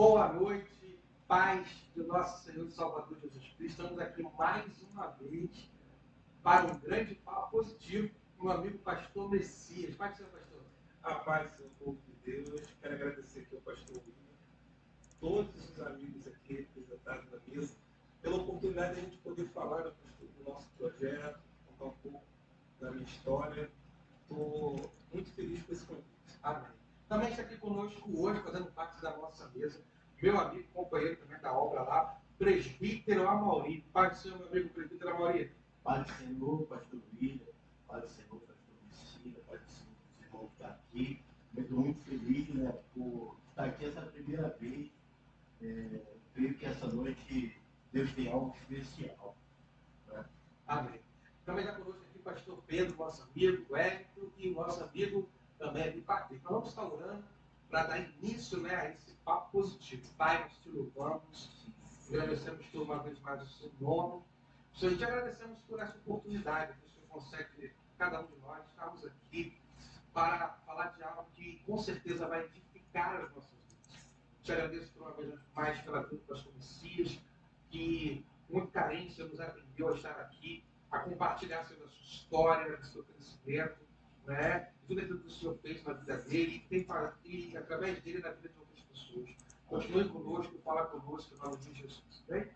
Boa noite, paz de nosso Senhor e Salvador Jesus Cristo. Estamos aqui mais uma vez para um grande papo positivo com o meu amigo pastor Messias. Paz do Senhor, pastor. A paz do povo de Deus. Quero agradecer aqui ao pastor William, todos os amigos aqui representados na mesa, pela oportunidade de a gente poder falar do nosso projeto, contar um pouco da minha história. Estou muito feliz com esse convite. Amém. Também está aqui conosco hoje, fazendo parte da nossa mesa, meu amigo, companheiro também da obra lá, presbítero Amauri. Paz do Senhor, meu amigo presbítero Amauri. Pai do Senhor, pastor William, Pai do Senhor, pastor Messias, Pai do Senhor, os irmãos que estão aqui. Eu estou muito feliz, né, por estar aqui essa primeira vez. Creio que essa noite Deus tem algo especial. Né? Amém. Também está conosco aqui o pastor Pedro, nosso amigo, o Hélio, e o nosso amigo também aqui, Patrick. Nós vamos estar orando para dar início, né, a esse papo positivo. Pai, nós te louvamos, agradecemos por uma vez mais o seu nome. Senhor, te agradecemos por essa oportunidade que o Senhor concede cada um de nós. Estamos aqui para falar de algo que com certeza vai edificar as nossas vidas. Te agradeço por uma vez mais pela vida do pastor Messias, que muito carência nos atendeu a estar aqui, a compartilhar sobre a sua história, do seu crescimento, né? Tudo aquilo que o Senhor fez na vida dele e através dele na vida de outras pessoas. Continue conosco, fala conosco em nome de Jesus. Bem?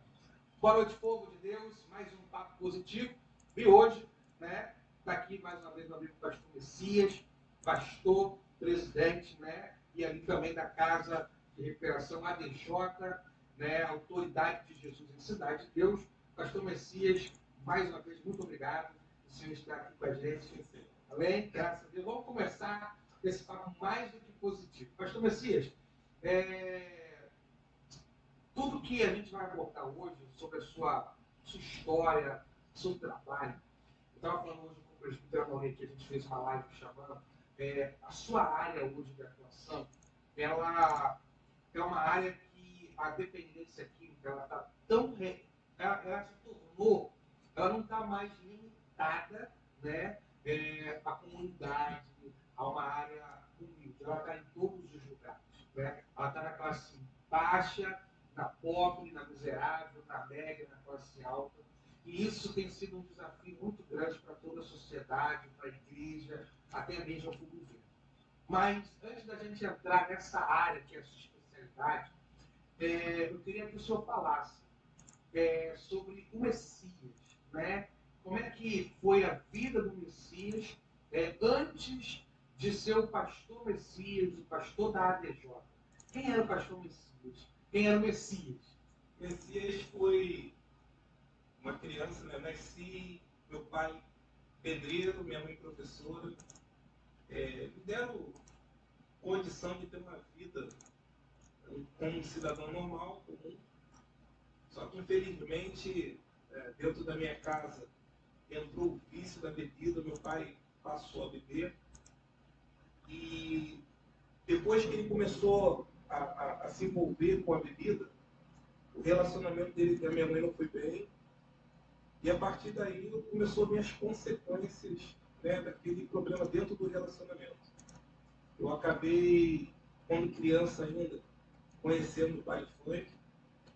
Boa noite, povo de Deus, mais um papo positivo. E hoje, né, está aqui mais uma vez meu amigo pastor Messias, pastor, presidente, né, e ali também da Casa de Recuperação ADJ, né, Autoridade de Jesus em Cidade de Deus. Pastor Messias, mais uma vez, muito obrigado. O Senhor está aqui com a gente. Amém? Graças a Deus. Vamos começar esse papo mais do que positivo. Pastor Messias, tudo que a gente vai abordar hoje sobre a sua história, seu trabalho. Eu estava falando hoje com o presbítero Amauri, que a gente fez uma live chamando, a sua área hoje de atuação, ela é uma área que a dependência química, ela está tão... ela se tornou, ela não está mais limitada, né, à comunidade, a uma área humilde. Ela está em todos os lugares. Né? Ela está na classe baixa, na pobre, na miserável, na média, na classe alta. E isso tem sido um desafio muito grande para toda a sociedade, para a igreja, até mesmo para o governo. Mas, antes da gente entrar nessa área, que é a sua especialidade, eu queria que o senhor falasse sobre o Messias. Né? Como é que foi a vida do Messias antes de ser o pastor Messias, o pastor da ADJ? Quem era o pastor Messias? Quem era o Messias? Messias foi uma criança, né? Nasci, meu pai pedreiro, minha mãe professora, me deram condição de ter uma vida como um cidadão normal, comum. Só que, infelizmente, dentro da minha casa, entrou o vício da bebida, meu pai passou a beber. E depois que ele começou a se envolver com a bebida, o relacionamento dele com a minha mãe não foi bem. E a partir daí começou a vir as consequências, né, daquele problema dentro do relacionamento. Eu acabei, quando criança ainda, conhecendo o baile funk.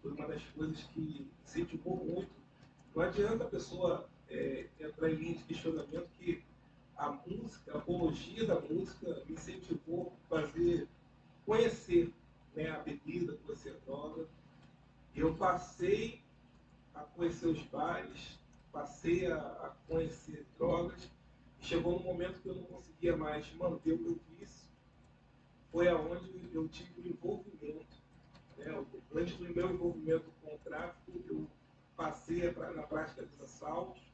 Foi uma das coisas que incentivou muito. Não adianta a pessoa entrar em linha de questionamento que a música, a apologia da música me incentivou a conhecer, né, a bebida, conhecer a droga. Eu passei a conhecer os bares, passei a conhecer drogas, e chegou um momento que eu não conseguia mais manter o meu vício. Foi aonde eu tive um envolvimento. Né? Antes do meu envolvimento com o tráfico, eu passei na prática dos assaltos.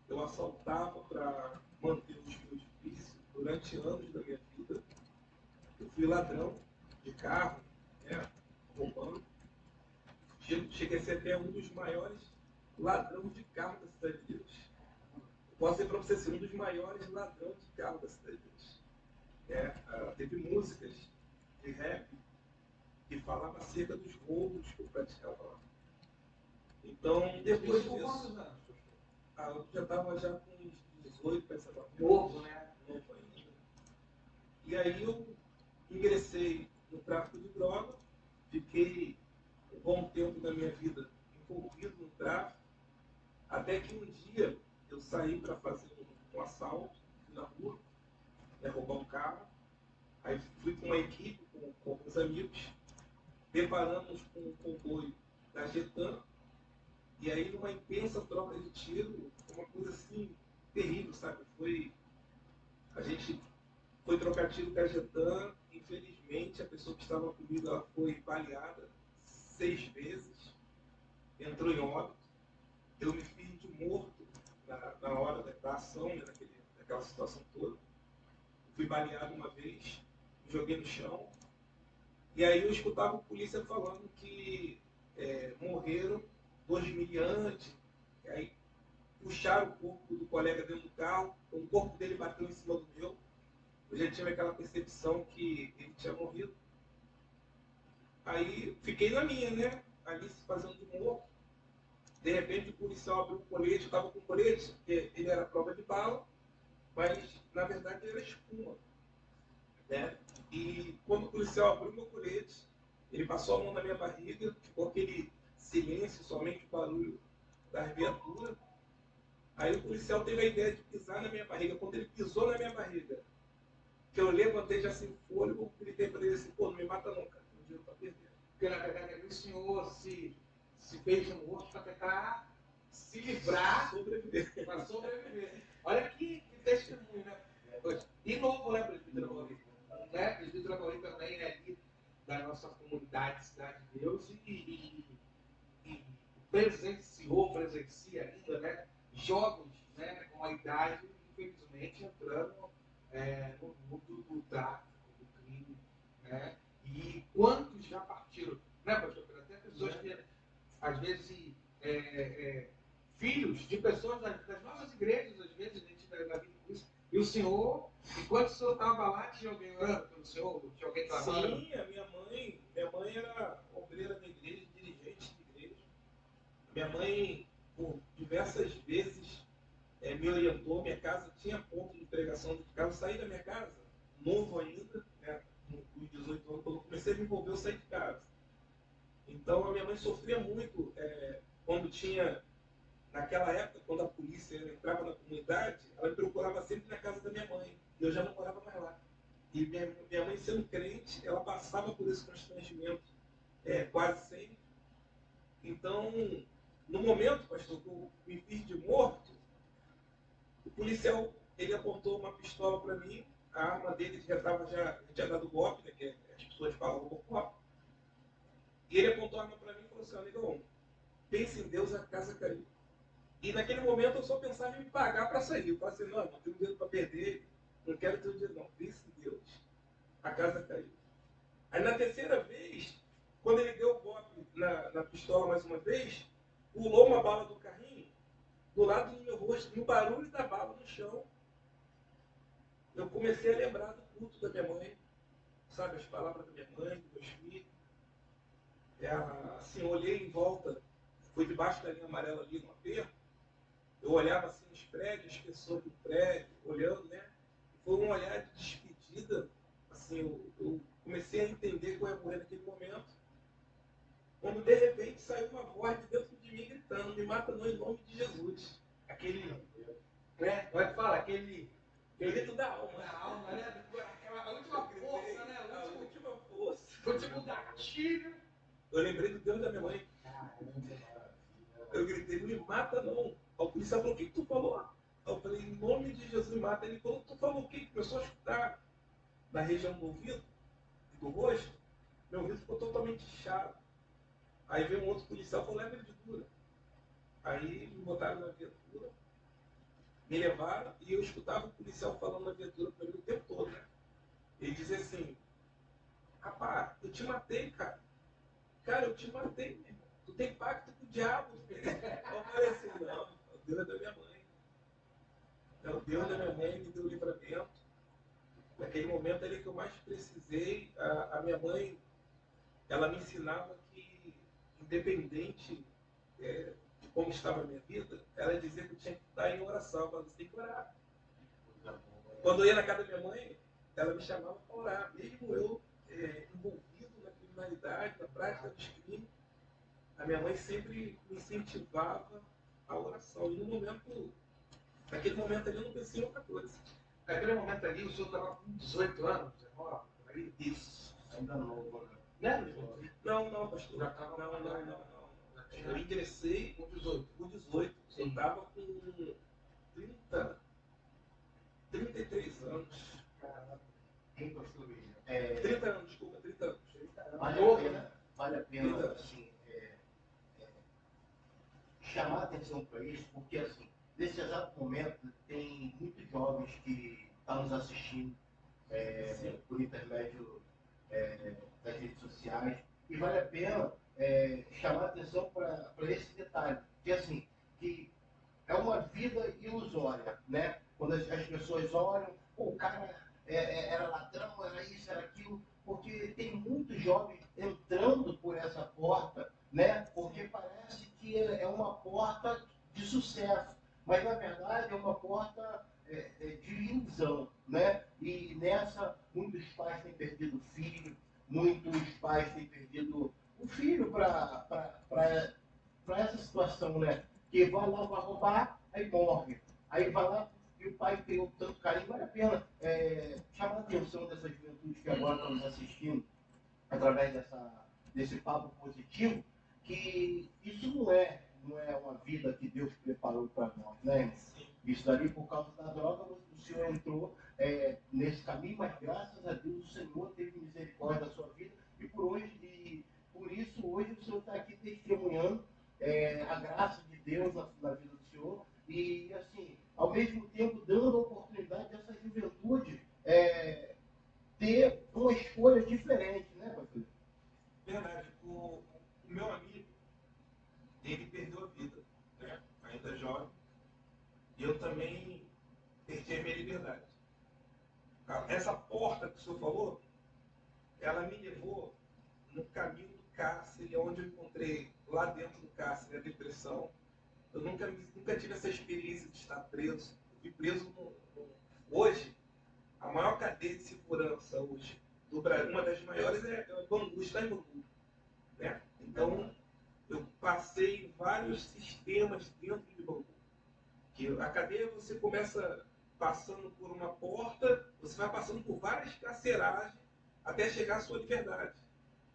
Eu assaltava para manter os meus vícios durante anos da minha vida. Eu fui ladrão de carro, né? Roubando. Cheguei a ser até um dos maiores ladrões de carro da Cidade de Deus. Eu posso dizer para você ser um dos maiores ladrões de carro da Cidade de Deus. Teve músicas de rap que falavam acerca dos roubos que eu praticava lá. Então, depois disso... Quantos anos? Eu já estava já com uns 18, pensava... Novo, né? Novo ainda. E aí eu ingressei no tráfico de droga, Fiquei um bom tempo da minha vida envolvido no tráfico, até que um dia eu saí para fazer um assalto na rua, roubar um carro. Aí fui com uma equipe, com alguns amigos, deparamos com um comboio da Getan, e aí numa intensa troca de tiro, uma coisa assim terrível, sabe? A gente foi trocar tiro com a Getan, infelizmente a pessoa que estava comigo ela foi baleada 6 vezes, entrou em óbito, eu me fiz de morto na hora da ação, né, naquela situação toda. Fui baleado uma vez, me joguei no chão, e aí eu escutava a polícia falando que morreram 2 miliantes, e aí puxaram o corpo do colega dentro do carro, o corpo dele bateu em cima do meu, eu já tive aquela percepção que ele tinha morrido. Aí fiquei na minha, né? Ali se fazendo de morto. De repente o policial abriu o colete, eu estava com o colete, ele era prova de bala, mas na verdade ele era espuma. Né? E quando o policial abriu meu colete, ele passou a mão na minha barriga, ficou aquele silêncio, somente o barulho da viatura. Aí o policial teve a ideia de pisar na minha barriga. Quando ele pisou na minha barriga, que eu levantei já sem fôlego, gritei para ele assim, pô, não me mata não, cara, não dinheiro para perder. Porque na verdade o senhor se fez um morto para tentar se livrar, para sobreviver. Olha que testemunho, né? De novo, né, presbítero Maurício? Né? Presbítero Maurício também é ali da nossa comunidade, Cidade de Deus, e presencia ainda, né? Jovens, né, com a idade, infelizmente, entrando no mundo do tráfico, do crime, né? E quantos já partiram, né, pastor? Até pessoas que, às vezes, filhos de pessoas das nossas igrejas, às vezes, a gente na vida com isso. E o senhor, enquanto o senhor estava lá, tinha alguém orando pelo senhor? Tinha alguém clamando? Sim, a minha mãe era obreira da igreja, dirigente de igreja. Minha mãe, por diversas vezes, me orientou. Minha casa tinha ponto de pregação de casa. Eu saí da minha casa, novo ainda, né, com 18 anos, quando eu comecei a me envolver, eu saí de casa. Então a minha mãe sofria muito quando tinha, naquela época, quando a polícia entrava na comunidade, ela me procurava sempre na casa da minha mãe. E eu já não morava mais lá. E minha mãe, sendo crente, ela passava por esse constrangimento quase sempre. Então, no momento, pastor, que eu me fiz de morto, o policial ele apontou uma pistola para mim, a arma dele já tinha dado golpe, né, que as pessoas falam Robocop. E ele apontou a arma para mim e falou assim, amigão, pense em Deus, a casa caiu. E naquele momento eu só pensava em me pagar para sair. Eu falei assim, não tenho dinheiro para perder, não quero ter dinheiro não, pense em Deus, a casa caiu. Aí na terceira vez, quando ele deu o golpe na pistola mais uma vez, pulou uma bala do carrinho do lado do meu rosto, no barulho da bala no chão. Eu comecei a lembrar do culto da minha mãe, sabe, as palavras da minha mãe, dos meus filhos. Assim, eu olhei em volta, fui debaixo da linha amarela ali no aperto, eu olhava assim os prédios, as pessoas do prédio, olhando, né? Foi um olhar de despedida, assim, eu comecei a entender que eu ia morrer naquele momento, quando de repente saiu uma voz de dentro de mim gritando, me mata não em nome de Jesus. Aquele, né? Como é que fala? Aquele Grito da alma. da alma, né? Aquela última força, né? A última força. O último gatilho. Eu lembrei do Deus da minha mãe. Eu gritei, me mata não. O policial falou, o que tu falou? Eu falei, em nome de Jesus, me mata. Ele falou, tu falou o quê? Começou a escutar na região do ouvido e do rosto. Meu ouvido ficou totalmente inchado. Aí veio um outro policial e falou, leva ele de dura. Aí me botaram na viatura, me levaram e eu escutava o policial falando na viatura para mim o tempo todo, né? Ele dizia assim, rapaz, eu te matei, cara. Cara, eu te matei, meu irmão. Tu tem pacto com o diabo. Eu falei assim, não, o Deus é da minha mãe. Então, o Deus da minha mãe me deu o livramento. Naquele momento ali que eu mais precisei, a minha mãe, ela me ensinava que, independente de como estava a minha vida, ela dizia que eu tinha que estar em oração. Ela falava, você tem que orar. Quando eu ia na casa da minha mãe, ela me chamava para orar. Mesmo eu envolvido naquele criminalidade, na prática dos crimes, a minha mãe sempre me incentivava a oração. E naquele momento ali, eu não pensei em outra coisa. Naquele momento ali, o senhor estava com 18 anos, 19, por aí? Isso, ainda novo, né? Não, pastor. Já estava Não. Eu ingressei com 18. com 18. Eu estava com 33 anos. Quem pastor William? 30 anos, desculpa, 30 anos. Vale a pena assim, chamar atenção para isso, porque assim, nesse exato momento tem muitos jovens que estão nos assistindo por intermédio das redes sociais, e vale a pena chamar atenção para esse detalhe, que assim, que é uma vida ilusória, né? Quando as pessoas olham, o cara era ladrão, era isso, era aquilo, porque tem muitos jovens entrando por essa porta, né? Porque parece que é uma porta de sucesso, mas na verdade é uma porta de ilusão, né? E nessa, muitos pais têm perdido o filho, muitos pais têm perdido o filho para essa situação, né? Que vai lá, vai roubar, aí morre. Aí vai lá e o pai pegou tanto carinho. Vale a pena chamar a atenção dessa juventude que agora está nos assistindo através desse papo positivo, que isso não é uma vida que Deus preparou para nós, né? Isso dali, por causa da droga, o senhor entrou nesse caminho, mas graças a Deus o Senhor teve misericórdia da sua vida, e por isso hoje o senhor está aqui testemunhando a graça de Deus na vida do senhor, e assim, ao mesmo tempo dando a oportunidade dessa juventude ter uma escolha diferente, né, pastor? Verdade. O meu amigo, ele perdeu a vida, né? Ainda jovem. E eu também perdi a minha liberdade. Essa porta que o senhor falou, ela me levou no caminho do cárcere, onde eu encontrei lá dentro do cárcere a depressão. Eu nunca tive essa experiência de estar preso. Eu fui preso hoje, a maior cadeia de segurança hoje do Brasil, uma das maiores é Bangu, está em Bangu, né? Então, eu passei vários sistemas dentro de Bangu. Que a cadeia, você começa passando por uma porta, você vai passando por várias carceragens até chegar à sua liberdade.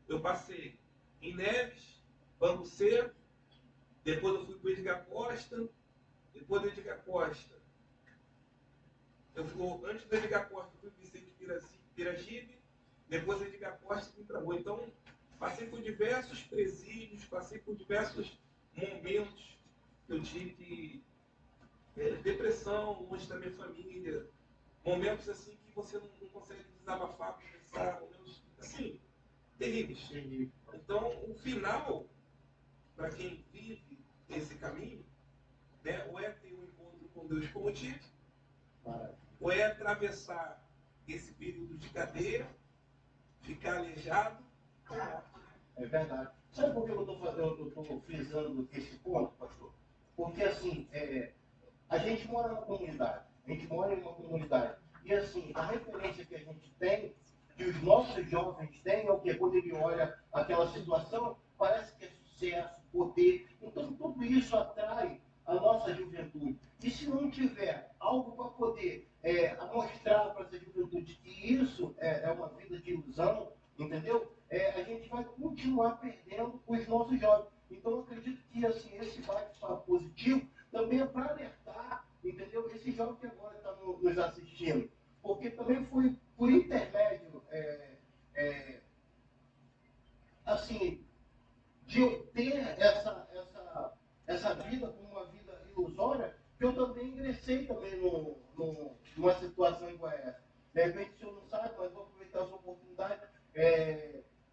Eu passei em Neves, Bangu Centro, depois eu fui para o Edgar Costa, depois do Edgar Costa, antes do Edgar Costa, eu fui para o Vicente Piragibe, depois do Edgar Costa, fui para a rua. Então, passei por diversos presídios, passei por diversos momentos que eu tive depressão, longe da minha família, momentos assim que você não consegue desabafar, conversar, momentos assim, terríveis. Então, o final, para quem vive esse caminho, né, ou é ter um encontro com Deus como eu tive, ou é atravessar esse período de cadeia, ficar aleijado, ou morte. É verdade. Sabe por que eu estou frisando esse ponto, pastor? Porque assim, a gente mora na comunidade, e assim, a referência que a gente tem, que os nossos jovens têm, é o que? Quando ele olha aquela situação, parece que é sucesso, poder. Então tudo isso atrai a nossa juventude. E se não tiver algo para poder mostrar para essa juventude que isso é uma vida de ilusão, entendeu? A gente vai continuar perdendo os nossos jovens. Então eu acredito que assim, esse bate-papo positivo também é para alertar, entendeu? Esse jovem que agora está nos assistindo. Porque também foi por intermédio, assim, de eu ter essa vida como uma vida ilusória, que eu também ingressei também numa situação igual a essa. De repente o senhor não sabe, mas vou aproveitar essa oportunidade.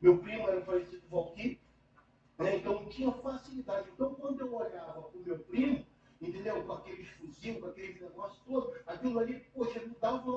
Meu primo era o falecido Valquí, né? Então eu tinha facilidade. Então quando eu olhava para o meu primo, entendeu? Com aqueles fuzil, com aqueles negócios todos, aquilo ali, poxa, me dava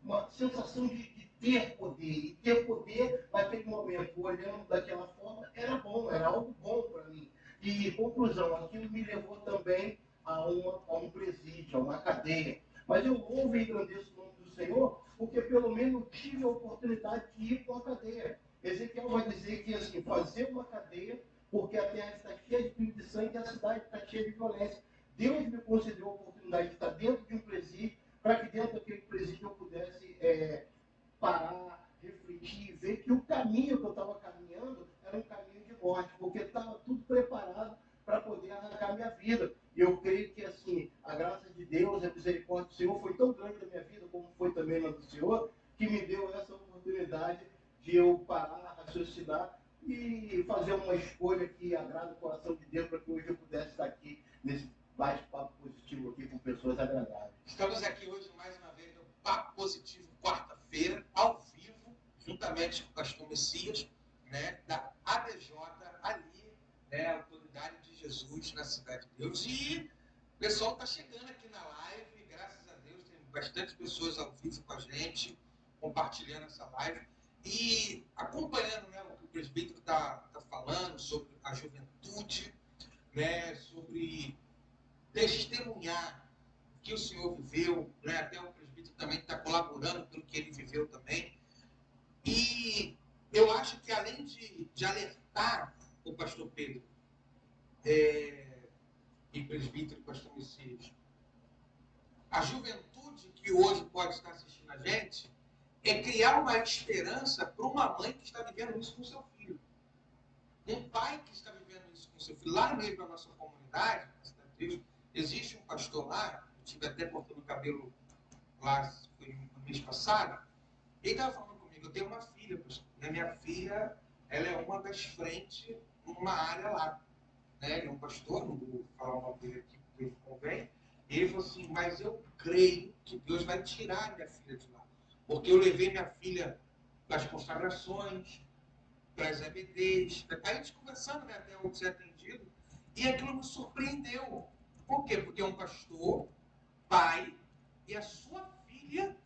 uma sensação de ter poder. E ter poder naquele momento, olhando daquela forma, era bom, era algo bom para mim. E, conclusão, aquilo me levou também a um presídio, a uma cadeia. Mas eu louvo e agradeço o nome do Senhor, porque pelo menos eu tive a oportunidade de ir para uma cadeia. Ezequiel vai dizer que assim, fazer uma cadeia, porque a terra está cheia de espírito de sangue e a cidade está cheia de violência. Deus me concedeu a oportunidade de estar dentro de um presídio, para que dentro daquele presídio eu pudesse parar, refletir e ver que o caminho que eu estava caminhando era um caminho de morte, porque estava tudo preparado para poder arrancar minha vida. E eu creio que assim, a graça de Deus, a misericórdia do Senhor foi tão grande na minha vida, como foi também na do Senhor, que me deu essa oportunidade de eu parar, raciocinar e fazer uma escolha que agrada o coração de Deus, para que hoje eu pudesse estar aqui nesse bate-papo positivo aqui com pessoas agradáveis. Estamos aqui hoje mais uma vez no Papo Positivo, quarta-feira, ao vivo, juntamente com o pastor Messias, né, da ABJ, ali, né, a Autoridade de Jesus na Cidade de Deus. E o pessoal está chegando aqui na live, graças a Deus, tem bastante pessoas ao vivo com a gente, compartilhando essa live e acompanhando, né, o que o presbítero está falando sobre a juventude, né, sobre testemunhar que o Senhor viveu, né? Até o presbítero também está colaborando pelo que ele viveu também. E eu acho que além de alertar o pastor Pedro e presbítero e pastor Messias, a juventude que hoje pode estar assistindo a gente, é criar uma esperança para uma mãe que está vivendo isso com seu filho. Um pai que está vivendo isso com seu filho. Lá no meio da nossa comunidade, na Cidade de Deus, existe um pastor lá, eu estive até cortando o cabelo lá, foi no mês passado, ele estava falando comigo, eu tenho uma filha, pastor, e a minha filha, ela é uma das frentes numa área lá, né? Ele é um pastor, não vou falar o nome dele aqui porque ele convém, e ele falou assim, mas eu creio que Deus vai tirar a minha filha de lá, porque eu levei minha filha para as consagrações, para as EBDs, a gente conversando, né, até onde ser atendido, e aquilo me surpreendeu. Por quê? Porque é um pastor, pai, e a sua filha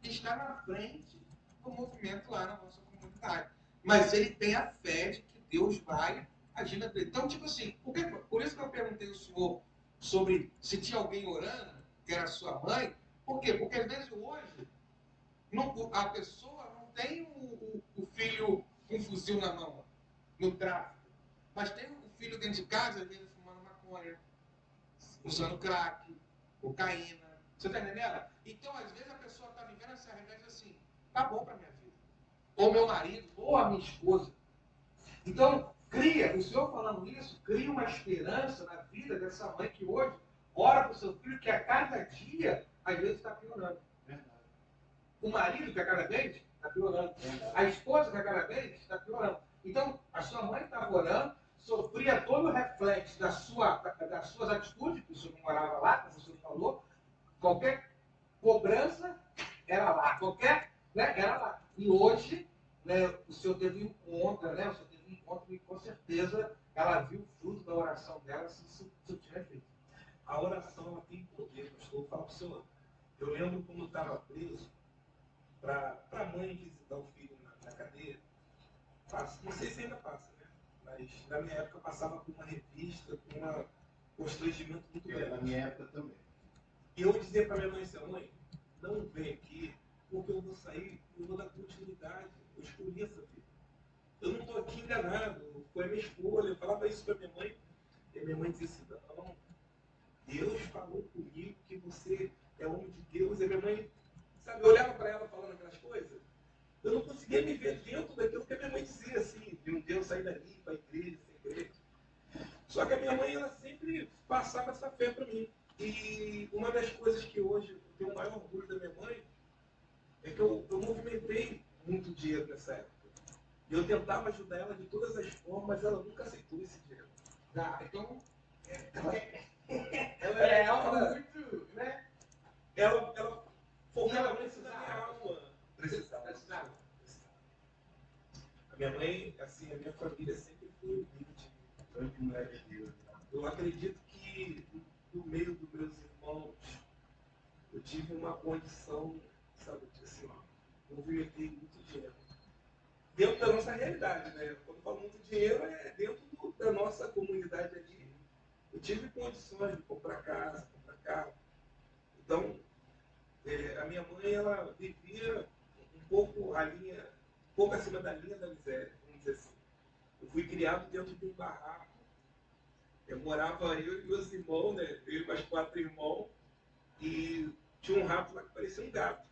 está na frente do movimento lá na nossa comunidade. Mas ele tem a fé de que Deus vai agir na vida. Então, tipo assim, por isso que eu perguntei ao senhor sobre se tinha alguém orando, que era a sua mãe. Por quê? Porque às vezes hoje a pessoa não tem o filho com um fuzil na mão, no tráfico, mas tem o filho dentro de casa, às vezes fumando maconha, usando crack, cocaína. Você está entendendo? Então, às vezes, a pessoa está vivendo essa realidade e diz assim, tá bom para minha vida. Ou meu marido, ou a minha esposa. Então, o Senhor falando isso, cria uma esperança na vida dessa mãe que hoje ora para o seu filho, que a cada dia, às vezes, está piorando. Verdade. O marido, que a cada vez, está piorando. Verdade. A esposa, que a cada vez, está piorando. Então, a sua mãe estava orando, sofria todo o reflexo das suas atitudes, que o senhor não morava lá, como o senhor falou, qualquer cobrança era lá, era lá. E hoje, né, o senhor teve um encontro, e com certeza ela viu o fruto da oração dela se tiver feito. A oração ela tem poder, pastor. Eu falo para o senhor, eu lembro quando estava preso, para a mãe visitar o filho na cadeia, não sei se ainda passa, né? Mas na minha época passava por uma revista, com um constrangimento muito grande. Na minha época também. E eu dizia para minha mãe assim, mãe, não vem aqui, porque eu vou sair, eu vou dar continuidade, eu escolhi essa vida. Eu não estou aqui enganado, foi a minha escolha. Eu falava isso para minha mãe, e a minha mãe dizia assim, não, Deus falou comigo que você é homem de Deus. E a minha mãe, sabe, eu olhava para ela falando aquelas coisas, eu não conseguia me ver dentro daquilo que a minha mãe dizia, assim, de um Deus sair dali para a igreja, sem igreja. Só que a minha mãe, ela sempre passava essa fé para mim. E uma das coisas que hoje eu tenho o maior orgulho da minha mãe é que eu movimentei muito dinheiro nessa época. E eu tentava ajudar ela de todas as formas, mas ela nunca aceitou esse dinheiro. Então, ela muito, né? Ela focava muito na minha alma. Precisava. A minha mãe, assim, a minha família sempre foi humilde. Eu acredito que no meio dos meus irmãos eu tive uma condição, sabe, assim, movimentei muito dinheiro. Dentro da nossa realidade, né? Quando eu falo muito dinheiro, é dentro da nossa comunidade ali. Eu tive condições de comprar casa, comprar carro. Então, a minha mãe, ela vivia um pouco a linha pouco acima da linha da miséria, vamos dizer assim. Eu fui criado dentro de um barraco. Eu morava, eu e meus irmãos, né? Eu e mais 4 irmãos, e tinha um rato lá que parecia um gato.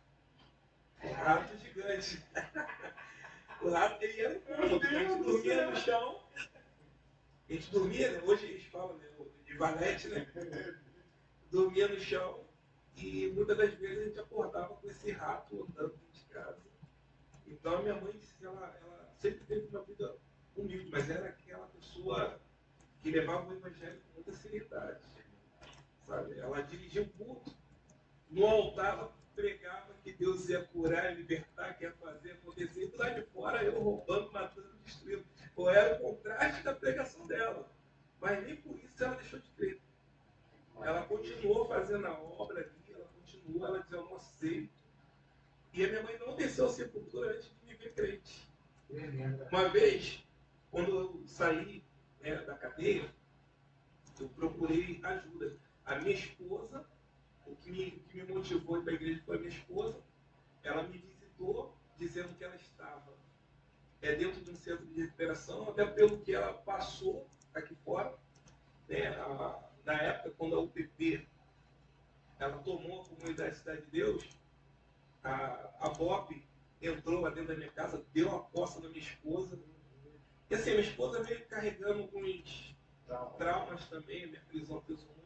Um rato gigante. O rato, ele era um cômodo, a gente dormia no chão. A gente dormia, né? Hoje eles falam, né? De valete, né? Dormia no chão e muitas das vezes a gente acordava com esse rato andando dentro de casa. Então a minha mãe disse que ela sempre teve uma vida humilde, mas era aquela pessoa que levava o evangelho com muita seriedade. Sabe? Ela dirigia o culto, no altar ela pregava que Deus ia curar, libertar, que ia fazer acontecer, e do lado de fora eu roubando, matando, destruindo. Ou era o contraste da pregação dela. Mas nem por isso ela deixou de crer. Ela continuou fazendo a obra ali, ela continuou, ela dizia, eu não aceito. E a minha mãe não desceu a sepultura antes de me ver crente. Uma vez, quando eu saí, né, da cadeia, eu procurei ajuda. A minha esposa, o que me motivou a ir para a igreja foi a minha esposa, ela me visitou dizendo que ela estava dentro de um centro de recuperação, até pelo que ela passou aqui fora, né, na época, quando a UPP ela tomou a comunidade Cidade de Deus, a BOP entrou lá dentro da minha casa, deu uma coça na minha esposa. E assim, a minha esposa veio carregando alguns traumas também, a minha prisão fez um.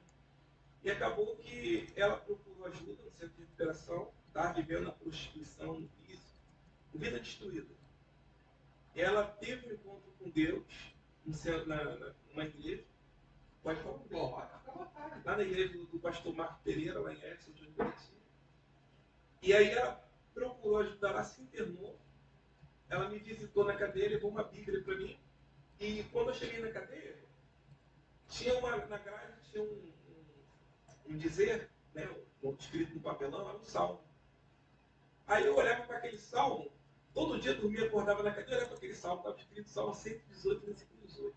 E acabou que ela procurou ajuda no centro de recuperação, estava vivendo a prostituição, no vício, vida destruída. Ela teve um encontro com Deus numa igreja. Pode falar com Deus. Lá na igreja do pastor Marco Pereira, lá em Edson, de Meriti. E aí ela procurou ajudar, ela se internou. Ela me visitou na cadeia, levou uma Bíblia para mim. E quando eu cheguei na cadeia, na grade tinha um dizer, né, escrito no papelão, era um salmo. Aí eu olhava para aquele salmo, todo dia dormia, acordava na cadeia, olhava para aquele salmo, estava escrito Salmo 118, versículo 18.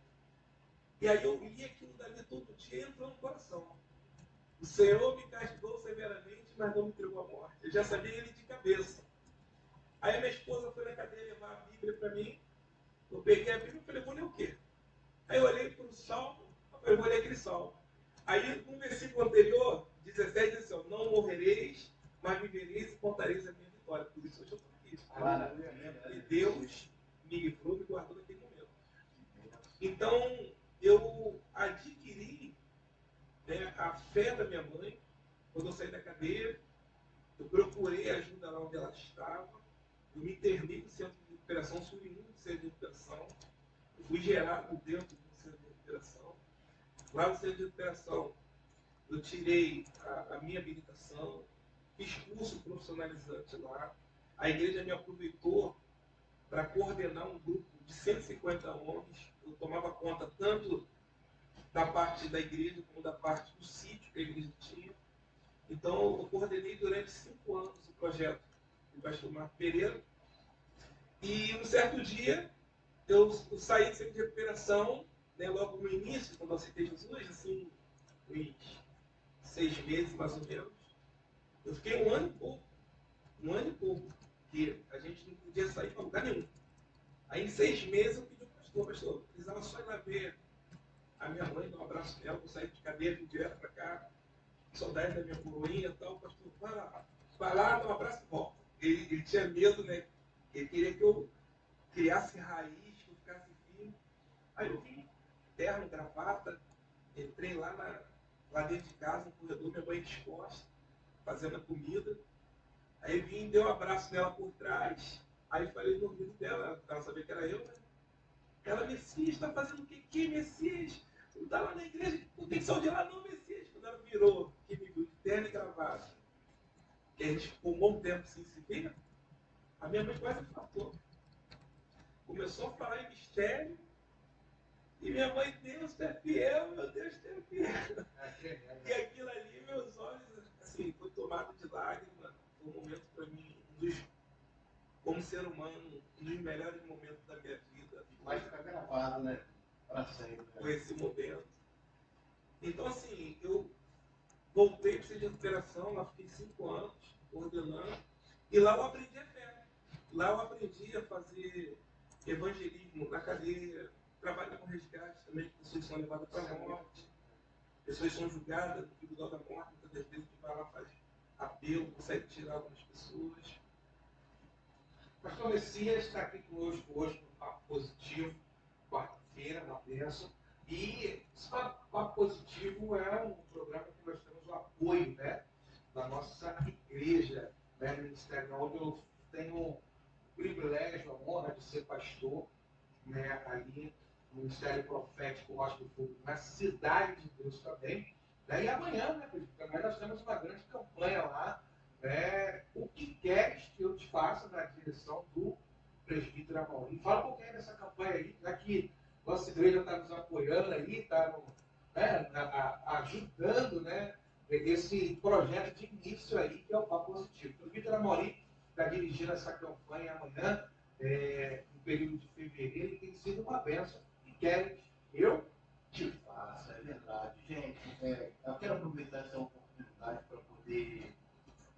E aí eu li aquilo dali todo dia e entrou no coração. O Senhor me castigou severamente, mas não me entregou à morte. Eu já sabia ele de cabeça. Aí a minha esposa foi na cadeia levar a Bíblia para mim. Eu peguei a Bíblia e falei, vou ler o quê? Aí eu olhei para o salmo, eu falei, vou ler aquele salmo. Aí no versículo anterior, 17, diz assim, não morrereis, mas vivereis e contareis a minha vitória. Por isso hoje eu estou aqui. E Deus me livrou, me guardou naquele momento. Então, eu adquiri, né, a fé da minha mãe. Quando eu saí da cadeia, eu procurei ajuda lá onde ela estava. Eu me internei no centro de recuperação, subi no centro de recuperação. Eu fui gerado dentro do centro de recuperação. Lá no centro de recuperação, eu tirei a minha habilitação, fiz curso profissionalizante lá. A igreja me aproveitou para coordenar um grupo de 150 homens. Eu tomava conta tanto da parte da igreja como da parte do sítio que a igreja tinha. Então, eu coordenei durante 5 anos o projeto do pastor Marco Pereira. E um certo dia, eu saí do centro de recuperação, né, logo no início, quando eu aceitei Jesus, assim, uns 6 meses mais ou menos. Eu fiquei um ano e pouco, que a gente não podia sair para lugar nenhum. Aí, em 6 meses, eu pedi ao pastor, precisava só ir lá ver a minha mãe, dar um abraço nela, eu saí de cadeia, vim direto para cá, saudade da minha coroinha e tal, o pastor, vai lá, dá um abraço e volta. Ele tinha medo, né? Ele queria que eu criasse raiz, que eu ficasse firme. Aí eu vim, terno, gravata, entrei lá dentro de casa, no corredor, minha mãe disposta, fazendo a comida. Aí vim, dei um abraço nela por trás, aí falei no ouvido dela, ela sabia que era eu, né? Ela, Messias, está fazendo o que aqui, Messias? Não está lá na igreja, não tem que sair de lá não, Messias. Quando ela virou, que me viu de terno e gravata, que a gente ficou um bom tempo sem se ver, a minha mãe quase infartou. Começou a falar em mistério, e minha mãe, Deus é fiel, meu Deus é fiel. E aquilo ali, meus olhos, assim, foi tomado de lágrima. Foi um momento para mim, como ser humano, um dos melhores momentos da minha vida. Vai ficar gravado, né? Para sempre. Foi esse momento. Então, assim, eu voltei para o centro de recuperação, lá fiquei 5 anos, ordenando, e lá eu aprendi a fé. Lá eu aprendi a fazer evangelismo na cadeia, trabalhar com resgate também, pessoas são levadas para a morte, pessoas são julgadas no tribunal da morte, muitas das vezes a gente vai lá, faz apelo, consegue tirar algumas pessoas. Pastor Messias está aqui conosco hoje no Papo Positivo, quarta-feira, na bênção. E esse Papo Positivo é um programa que nós temos o apoio, né, da nossa igreja, né, ministério, onde eu tenho o privilégio, a honra de ser pastor, né, ali no Ministério Profético Rocha do Fogo, na Cidade de Deus também. Né? E amanhã, né, também nós temos uma grande campanha lá, né, o que queres que eu te faça na direção do presbítero Amaury. Fala um pouquinho dessa campanha aí, já que nossa igreja está nos apoiando aí, está ajudando, né, esse projeto de início aí, que é o Papo Positivo. O presbítero Amaury está dirigindo essa campanha amanhã, no período de fevereiro, e tem sido uma bênção. E querem eu te faça, é verdade. Gente, eu quero aproveitar essa oportunidade para poder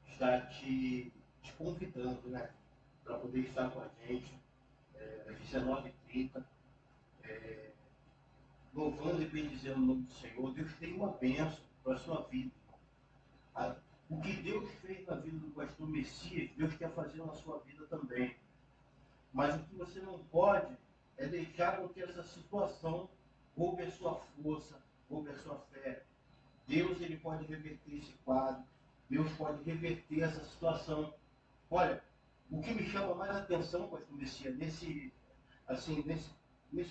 estar te convidando, né? Para poder estar com a gente às 19h30, louvando e bendizendo o nome do Senhor. Deus tem uma bênção para a sua vida. O que Deus fez na vida do pastor Messias, Deus quer fazer na sua vida também. Mas o que você não pode é deixar com que essa situação roube a sua força, roube a sua fé. Deus, ele pode reverter esse quadro. Deus pode reverter essa situação. Olha, o que me chama mais a atenção, pastor Messias, nesse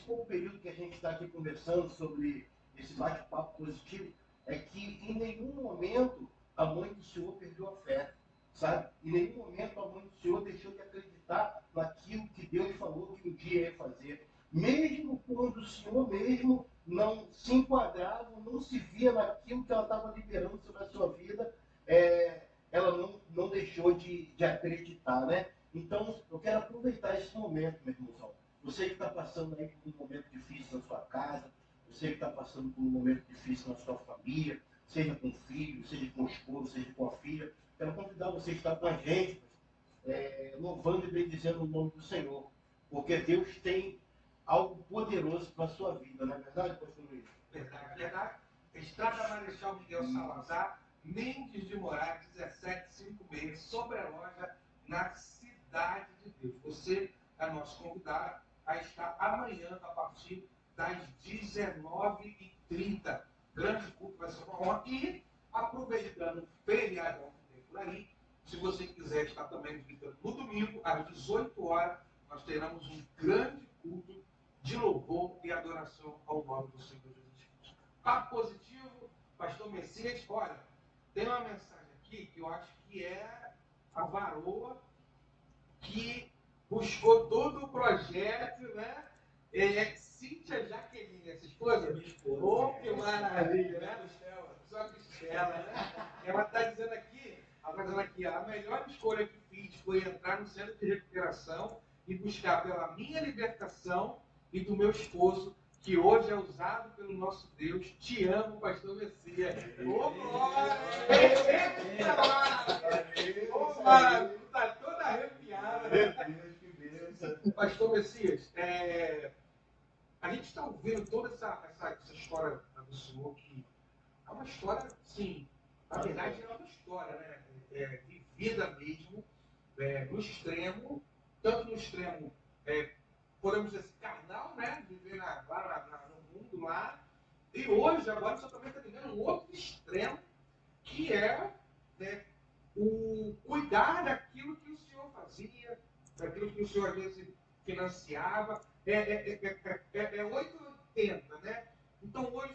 pouco período que a gente está aqui conversando sobre esse bate-papo positivo, é que em nenhum momento a mãe do Senhor perdeu a fé, sabe? Em nenhum momento a mãe do Senhor deixou de acreditar naquilo que Deus falou que um dia ia fazer. Mesmo quando o Senhor mesmo não se enquadrava, não se via naquilo que ela estava liberando sobre a sua vida, ela não deixou de acreditar, né? Então, eu quero aproveitar esse momento, meu irmãozão. Você que está passando aí por um momento difícil na sua casa, você que está passando por um momento difícil na sua família, seja com o filho, seja com o esposo, seja com a filha, quero convidar você a estar com a gente, louvando e bendizendo o nome do Senhor, porque Deus tem algo poderoso para a sua vida, não é verdade, pastor Luiz? Verdade, verdade. Estrada Marechal Miguel Salazar, Mendes de Moraes, 1756, sobre a loja, na Cidade de Deus. Você é nosso convidado a estar amanhã, a partir das 19h30. Grande culto, vai ser uma honra. E, aproveitando o feriadão que tem por aí, se você quiser estar também visitando no domingo, às 18 horas, nós teremos um grande culto de louvor e adoração ao nome do Senhor Jesus Cristo. Papo Positivo, pastor Messias. Olha, tem uma mensagem aqui que eu acho que é a varoa que buscou todo o projeto, né? Cíntia Jaqueline, essa esposa? Minha esposa. Oh, que maravilha, né? Sua Cristela, né? Ela está dizendo aqui, a melhor escolha que fiz foi entrar no centro de recuperação e buscar pela minha libertação e do meu esposo, que hoje é usado pelo nosso Deus. Te amo, pastor Messias. Ô, glória! Ô, maravilha! Está toda arrepiada. Pastor Messias, a gente está ouvindo toda essa história do senhor, que é uma história, sim, na verdade é uma história, né? Vivida mesmo, no extremo, tanto no extremo, podemos dizer, carnal, né? Viver lá no mundo lá, e hoje, agora, você também está vivendo um outro extremo, que é, né, o cuidar daquilo que o senhor fazia, daquilo que o senhor às vezes financiava. É 880, né? Então hoje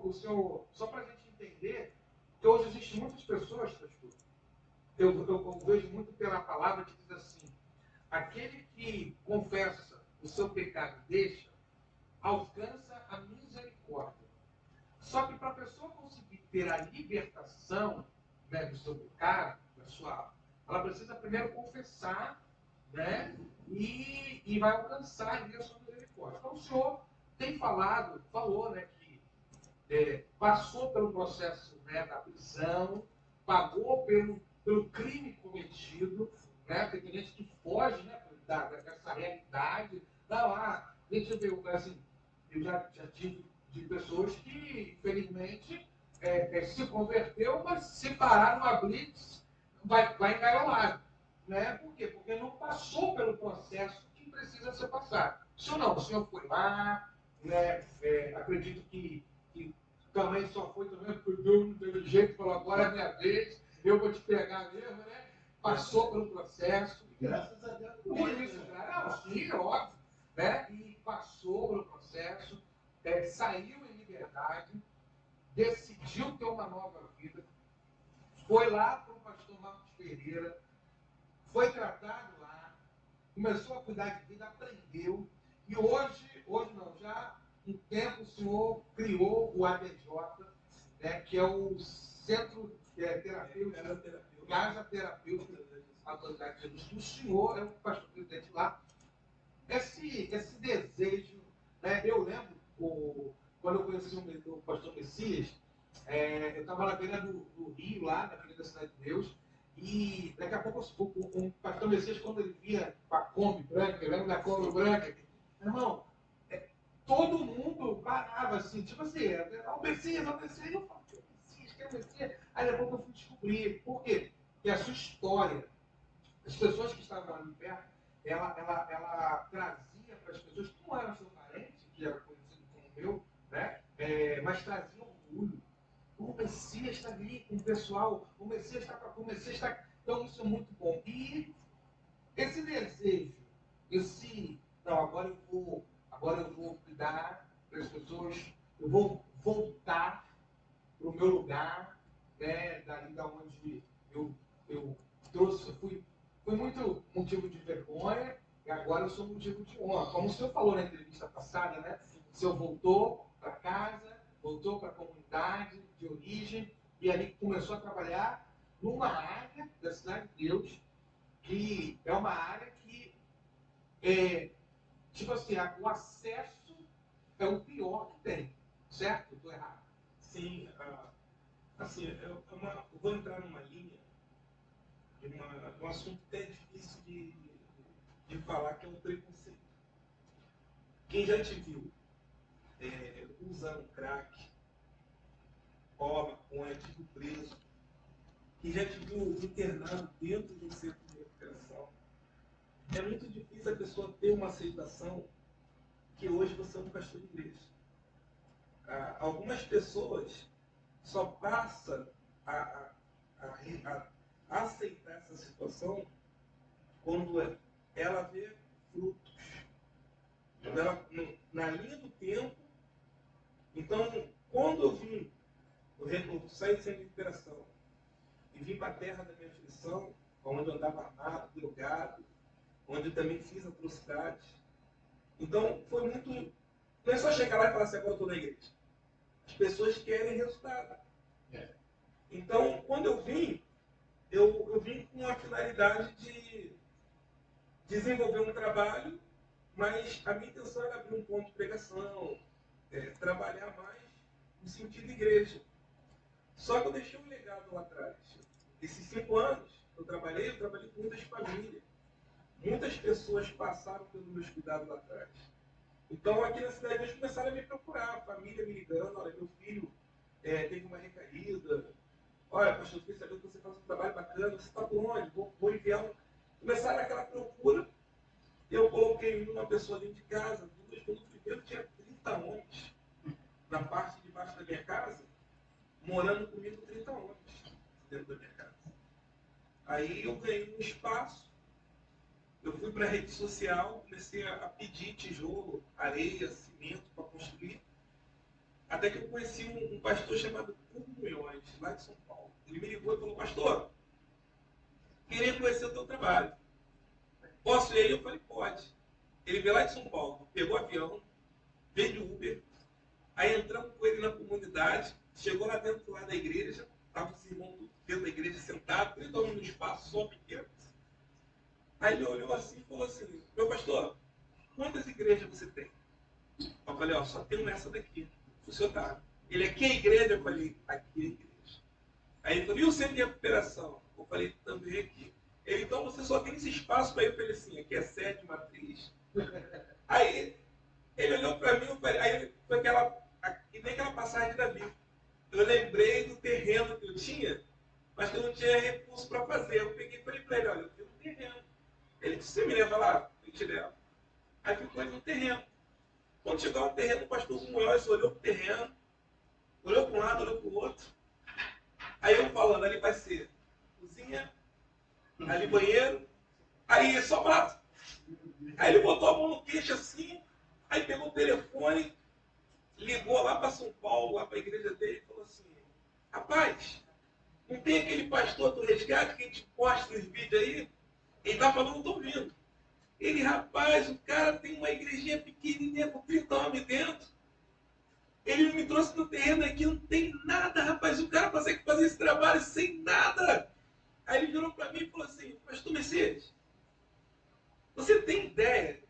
o senhor só para a gente entender, que hoje existem muitas pessoas, pastor, eu vejo muito pela palavra que diz assim: aquele que confessa o seu pecado deixa, alcança a misericórdia. Só que para a pessoa conseguir ter a libertação, né, do seu pecado, ela precisa primeiro confessar, né, e vai alcançar a sua misericórdia. Então o senhor tem falou, né, que passou pelo processo, né, da prisão, pagou pelo crime cometido, né, porque tem gente que foge, né, dessa realidade. Não, a gente vê, assim, eu já tive de pessoas que, infelizmente, se converteu, mas se parar numa blitz, vai engaiolar. Né? Por quê? Porque não passou pelo processo que precisa ser passado. O senhor foi lá, né? Acredito que também só foi também porque Deus não teve jeito, falou, agora é minha vez, eu vou te pegar mesmo, né? Passou pelo processo. Graças a Deus. Por isso, cara, sim, óbvio. Né? E passou pelo processo, saiu em liberdade, decidiu ter uma nova vida, foi lá para o pastor Marcos Pereira, foi tratado lá, começou a cuidar de vida, aprendeu, e hoje não, já um tempo o senhor criou o ABJ, né, que é o Centro Terapêutico, Casa Terapêutica, Autoridade de Jesus. O senhor é o pastor presidente lá. Esse desejo, né, eu lembro, quando eu conheci o pastor Messias, eu estava na beira do rio, lá na Avenida da Cidade de Deus, e daqui a pouco o pastor Messias, quando ele via com a Kombi branca, eu lembro da Kombi branca, irmão, todo mundo parava assim, tipo assim, o Messias, e eu falava, que é o Messias? Aí daqui a pouco eu fui descobrir, por quê? Porque a sua história, as pessoas que estavam ali perto, ela trazia para as pessoas que não eram seu parente, que era conhecido como meu, né? Mas trazia orgulho. O Messias está ali com o pessoal, o Messias está. Então isso é muito bom. E esse desejo, não, agora eu vou cuidar das pessoas, eu vou voltar para o meu lugar, né? Dali da onde eu trouxe, fui muito motivo de vergonha, e agora eu sou motivo de honra. Como o senhor falou na entrevista passada, né? O senhor voltou para casa, voltou para a comunidade de origem, e ali começou a trabalhar numa área da Cidade de Deus, que é uma área que, tipo assim, o acesso é o pior que tem, certo? Estou errado? Sim, assim, eu vou entrar numa linha de um assunto até difícil de falar, que é o preconceito. Quem já te viu usando crack, maconha, tipo preso, quem já te viu internado dentro de um centro de recuperação, é muito difícil a pessoa ter uma aceitação que hoje você é um pastor de igreja. Algumas pessoas só passam a aceitar essa situação quando ela vê frutos. Quando ela, na linha do tempo. Então, quando eu saí do centro de recuperação e vim para a terra da minha aflição, onde eu andava armado, drogado, onde eu também fiz atrocidades. Então, foi muito. Não é só chegar lá e falar assim, agora eu estou na igreja. As pessoas querem resultado. Então, quando eu vim com a finalidade de desenvolver um trabalho, mas a minha intenção era abrir um ponto de pregação, trabalhar mais no sentido de igreja. Só que eu deixei um legado lá atrás. Esses 5 anos que eu trabalhei com muitas famílias. Muitas pessoas passaram pelos meus cuidados lá atrás. Então, aqui na cidade, eles começaram a me procurar, a família me ligando, olha, meu filho teve uma recaída. Olha, pastor, fiquei sabendo que você faz um trabalho bacana, você está por onde? Vou enviar um... Começaram aquela procura, eu coloquei uma pessoa dentro de casa, no primeiro tinha 30 homens na parte de baixo da minha casa, morando comigo 30 homens dentro da minha casa. Aí eu ganhei um espaço, eu fui para a rede social, comecei a pedir tijolo, areia, cimento para construir. Até que eu conheci um pastor chamado Hugo Milhões, lá de São Paulo. Ele me ligou e falou, pastor, queria conhecer o teu trabalho. Posso ir aí? Eu falei, pode. Ele veio lá de São Paulo, pegou avião, veio de Uber, aí entramos com ele na comunidade, chegou lá dentro da igreja, estavam os irmãos dentro da igreja sentados, ele estava num espaço só pequeno. Aí ele olhou assim e falou assim, meu pastor, quantas igrejas você tem? Eu falei, ó, só tenho essa daqui. O senhor tá. Ele, aqui é a igreja? Eu falei, aqui é a igreja. Aí ele falou, e o centro de recuperação? Eu falei, também aqui. Então você só tem esse espaço para ir para ele assim, aqui é sede matriz. Aí ele olhou para mim, aí foi e nem aquela passagem da Bíblia. Eu lembrei do terreno que eu tinha, mas que eu não tinha recurso para fazer. Eu peguei e falei para ele, olha, eu tenho um terreno. Ele disse, você me leva lá? Eu te levo. Aí ficou ele no terreno. Quando chegou no terreno, o pastor Munhoz olhou para o terreno, olhou para um lado, olhou para o outro. Aí eu falando, ali vai ser cozinha, ali banheiro, aí só prato. Aí ele botou a mão no queixo assim, aí pegou o telefone, ligou lá para São Paulo, lá para a igreja dele, e falou assim, rapaz, não tem aquele pastor do resgate que a gente posta nos vídeos aí? Ele tá falando, não tô ouvindo. Ele, rapaz, o cara tem uma igrejinha pequenininha com 30 homens dentro. Ele me trouxe no terreno aqui, não tem nada, rapaz. O cara consegue fazer esse trabalho sem nada. Aí ele virou para mim e falou assim, pastor Mercedes, você tem ideia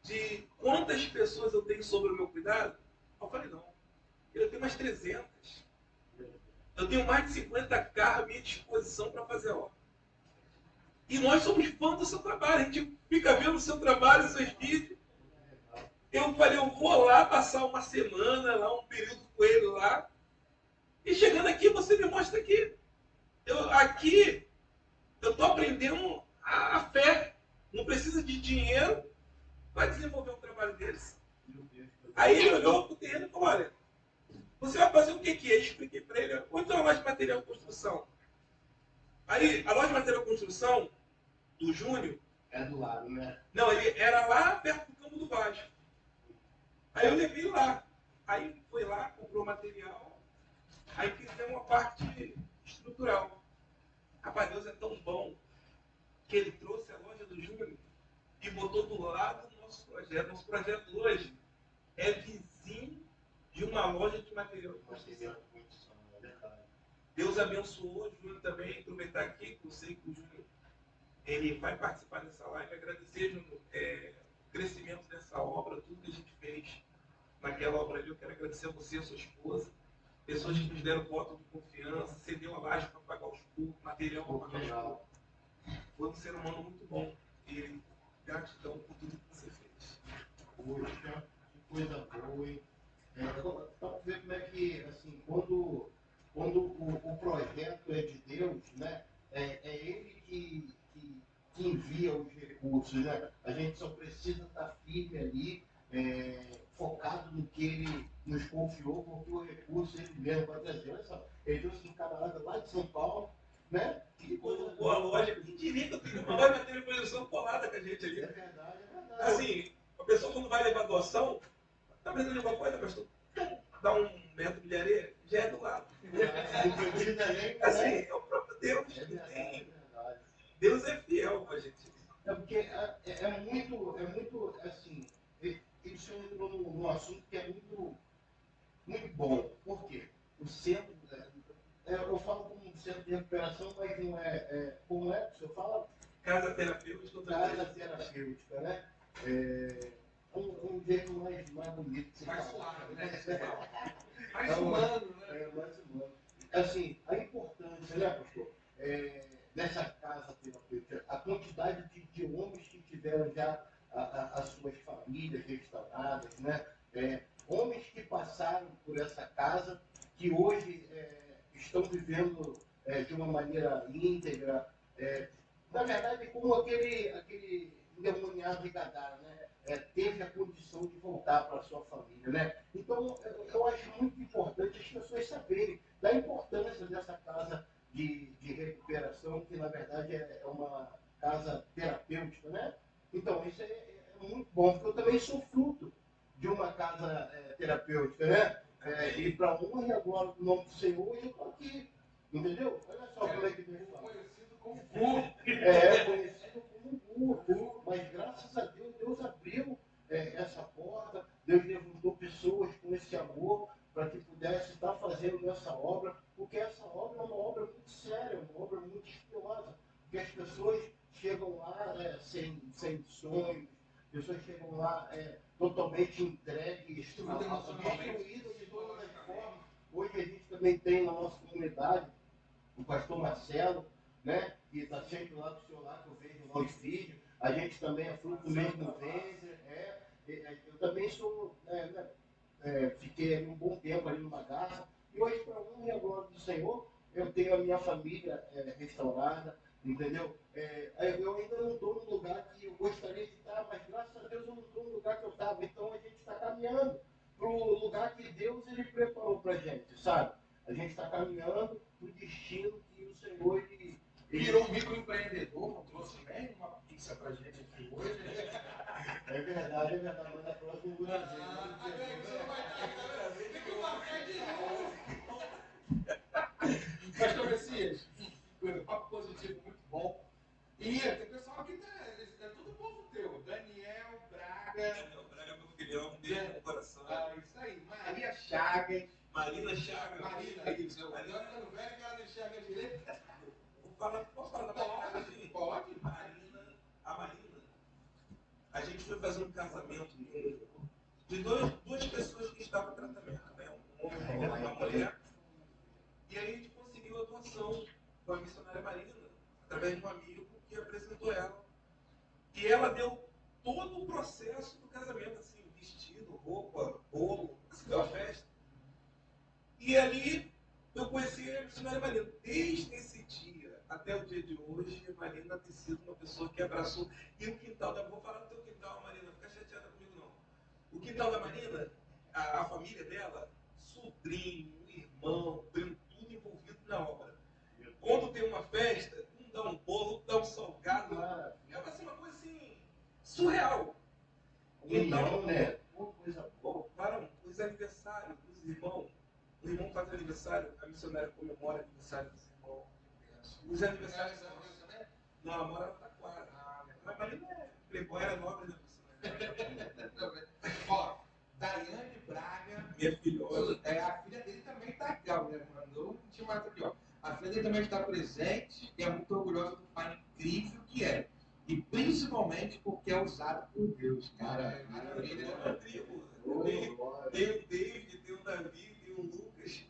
de quantas pessoas eu tenho sobre o meu cuidado? Eu falei, não. Eu tenho umas 300. Eu tenho mais de 50 carros à minha disposição para fazer a obra. E nós somos fãs do seu trabalho. A gente fica vendo o seu trabalho, os seus vídeos. Eu falei, eu vou lá passar uma semana, lá um período com ele lá. E chegando aqui, você me mostra aqui. Aqui, eu estou aprendendo a fé. Não precisa de dinheiro para desenvolver o trabalho deles. Aí ele olhou para o terreno e falou, olha, você vai fazer o que aqui? Eu expliquei para ele, onde é a loja de material de construção? Aí, a loja de material de construção do Júnior... É do lado, né? Não, ele era lá perto do campo do Vasco. Aí eu levei lá. Aí foi lá, comprou material. Aí fizemos uma parte estrutural. Rapaz, Deus é tão bom que ele trouxe a loja do Júnior e botou do lado do nosso projeto. Nosso projeto hoje é vizinho de uma loja de material de construção. Deus abençoou o Júnior também. Aproveitar aqui, que eu sei que o Júnior ele vai participar dessa live. Agradecer, Júnior, o crescimento dessa obra, tudo que a gente fez naquela obra ali. Eu quero agradecer a você, a sua esposa, pessoas que nos deram voto de confiança, cedeu a laje para pagar os custos, material para pagar os custos. Foi um ser humano muito bom. E gratidão por tudo que você fez. Poxa, que coisa boa, hein? Para ver como é que, assim, quando o projeto é de Deus, né? É ele que envia os recursos, né? A gente só precisa estar firme ali, focado no que ele nos confiou, porque o recurso ele mesmo vai trazer. Olha só, ele trouxe um camarada lá de São Paulo, né? Que coisa boa loja. Quem diria que eu tenho uma loja de televisão colada com a gente ali? É verdade, é verdade. Assim, a pessoa quando vai levar doação, tá precisando de alguma coisa, pastor? Dá 1 metro de areia, já é do lado. Não precisa nem, Assim, né? é o próprio Deus. É verdade, é verdade. Deus é fiel com a gente. É porque é muito, assim, ele só entrou num assunto que é muito, muito bom. Por quê? O centro, eu falo como centro de recuperação, mas não como é que o senhor fala? Casa terapêutica. Casa terapêutica, né? Um jeito mais bonito. de Mais falar. suave, né? Mais humano, né? Mais humano. Assim, a importância, né, pastor? Nessa casa terapêutica, a quantidade de homens que tiveram já as suas famílias restauradas, né? Homens que passaram por essa casa, que hoje estão vivendo de uma maneira íntegra, na verdade, como aquele endemoniado de Gadara, né? Teve a condição de voltar para a sua família, né? Então, eu acho muito importante as pessoas saberem da importância dessa casa de recuperação, que na verdade é uma casa terapêutica, né? Então, isso é muito bom, porque eu também sou fruto de uma casa terapêutica, né? E para honra e agora do nome do Senhor, eu estou aqui, entendeu? Olha só como é que Deus fala. Conhecido como burro. Conhecido como burro, mas graças a Deus, Deus abriu essa porta, Deus levantou pessoas com esse amor para que pudesse estar fazendo essa obra, porque essa obra é uma obra muito séria, uma obra muito espinhosa, porque as pessoas chegam lá sem sonhos, pessoas chegam lá totalmente entregues, destruídas de todas as formas. Hoje a gente também tem na nossa comunidade o pastor Marcelo, né? Que está sempre lá do seu lado, que eu vejo lá os vídeos. A gente também é fruto do mesmo ventre. Eu também sou, fiquei ali um bom tempo ali no Bagaço. E hoje, para honra e a glória do Senhor, eu tenho a minha família restaurada, entendeu? Eu ainda não estou no lugar que eu gostaria de estar, mas graças a Deus eu não estou no lugar que eu estava. Então a gente está caminhando para o lugar que Deus ele preparou para a gente, sabe? A gente está caminhando para o destino que o Senhor ele virou um microempreendedor, não trouxe nem uma pizza pra gente aqui hoje. É verdade, mas na próxima eu vou dizer. Agora você não vai estar aqui, tá vendo? Tem que marcar de novo. Pastor Messias, papo positivo, muito bom. E tem pessoal aqui, é tudo povo teu. Daniel Braga. Daniel Braga, meu filhão, um beijo no coração. Isso aí. Maria Chagas. Marina Chagas. Marina, isso. Eu tô ficando velho que ela não enxerga direito. Posso falar da Marina? Pode. A Marina, a gente foi fazer um casamento de duas pessoas que estavam em tratamento, né? Um homem e uma mulher. E aí a gente conseguiu a doação com a missionária Marina, através de um amigo que apresentou ela. E ela deu todo o processo do casamento, assim, vestido, roupa, bolo, a festa. E ali eu conheci a missionária Marina. Desde esse dia até o dia de hoje, a Marina tem sido uma pessoa que abraçou. E o quintal da... Vou falar do teu quintal, Marina, não fica chateada comigo não. O quintal da Marina, a família dela, sobrinho, irmão, primo, tudo envolvido na obra. Quando tem uma festa, um dá um bolo, outro dá um salgado. É uma coisa assim, surreal. Então, né? Uma coisa boa. Para os aniversários dos irmãos, o irmão faz aniversário, a missionária comemora aniversário dos irmãos. Os aniversários não, ela mora na Taquara. Mas Marina é playboy, era nobre da missionária. Ó, Daiane Braga. Minha filhota. A filha dele também está aqui, ó. Mandou um ultimato aqui, ó. A filha dele também está presente e é muito orgulhosa do pai incrível que é. E principalmente porque é usado por Deus, cara. Maravilha, é uma tribo. Tem o David, tem o Davi, tem o Lucas.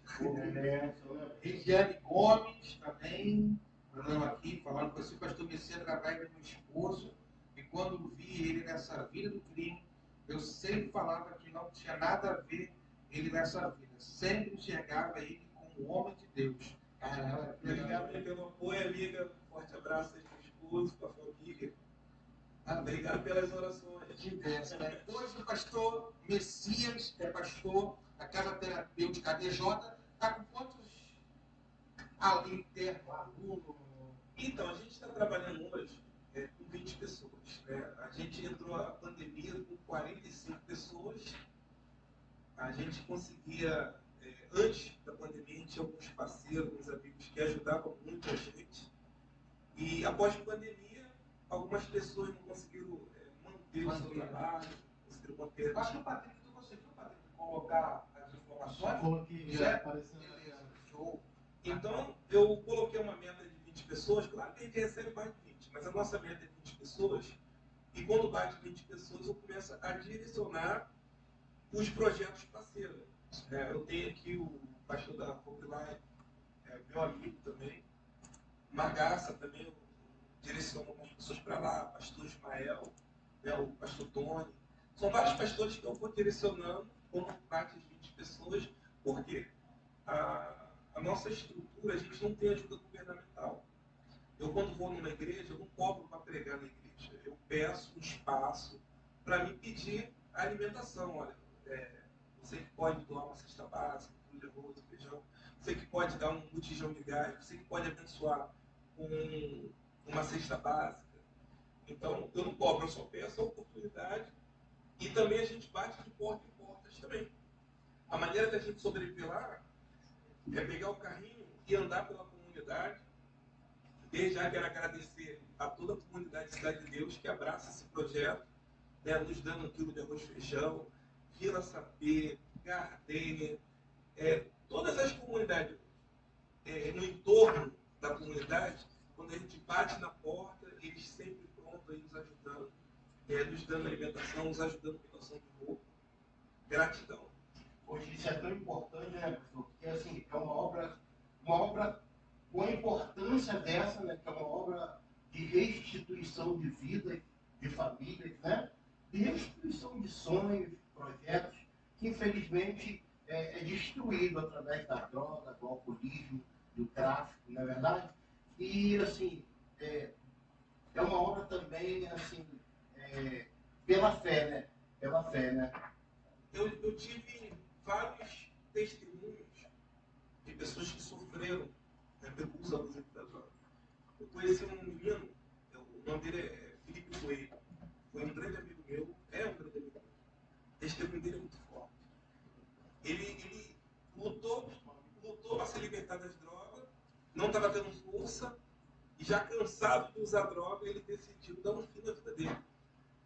Regiane Gomes também, mandando aqui, falando com esse pastor Messias através do meu esposo. E quando vi ele nessa vida do crime, eu sempre falava que não tinha nada a ver ele nessa vida. Sempre enxergava ele como homem de Deus. Caramba, Obrigado pelo apoio, amiga. Forte abraço aí pro esposo, para a família. Obrigado pelas orações. Que bênção, né? Hoje o pastor Messias, que é pastor da Casa Terapêutica ADJ, está com quantos alunos? Então, a gente está trabalhando hoje com 20 pessoas. Né? A gente entrou a pandemia com 45 pessoas. A gente conseguia, antes da pandemia, a gente tinha alguns parceiros, alguns amigos que ajudavam muito a gente. E após a pandemia, algumas pessoas não conseguiram manter o seu trabalho, conseguiram manter. Acho que o Patrick, tu conseguiu, Patrick, colocar as informações? Coloquei já aparecendo. Show. Então, eu coloquei uma meta de 20 pessoas, claro que a gente recebe mais de 20, mas a nossa meta é 20 pessoas, e quando bate 20 pessoas, eu começo a direcionar os projetos parceiros. Eu tenho aqui o pastor da Hopeline, meu amigo também, Magaça também, eu direciono algumas pessoas para lá, pastor Ismael, o pastor Tony. São vários pastores que eu vou direcionando como parte de 20 pessoas, porque a nossa estrutura, a gente não tem ajuda governamental. Eu, quando vou numa igreja, eu não cobro para pregar na igreja. Eu peço um espaço para me pedir a alimentação. Olha, você que pode doar uma cesta básica, um arroz, feijão. Você que pode dar um botijão de gás. Você que pode abençoar com uma cesta básica. Então, eu não cobro, eu só peço a oportunidade. E também a gente bate de porta em portas também. A maneira da gente sobreviver lá é pegar o carrinho e andar pela comunidade. Desde já quero agradecer a toda a comunidade Cidade de Deus que abraça esse projeto, nos dando um quilo de arroz e feijão, Vila Sapê, Gardênia, todas as comunidades no entorno da comunidade, quando a gente bate na porta, eles sempre prontos aí nos ajudando, nos dando alimentação, nos ajudando com doação de roupa. Gratidão. Hoje isso é tão importante, né, pastor? Porque assim, é uma obra com a importância importância dessa, né, que é uma obra de restituição de vida, de famílias, né, de restituição de sonhos, projetos, que infelizmente é destruído através da droga, do alcoolismo, do tráfico, não é verdade? E, assim, é uma obra também, assim, pela fé, né? Pela fé, né? Eu tive vários testemunhos de pessoas que sofreram, né, pelo uso abusivo da droga. Eu conheci um menino, o nome dele é Felipe Coelho. Foi um grande amigo meu, é um grande amigo meu. O testemunho dele é muito forte. Ele lutou para se libertar das drogas, não estava tendo força, e já cansado de usar droga, ele decidiu dar um fim na vida dele.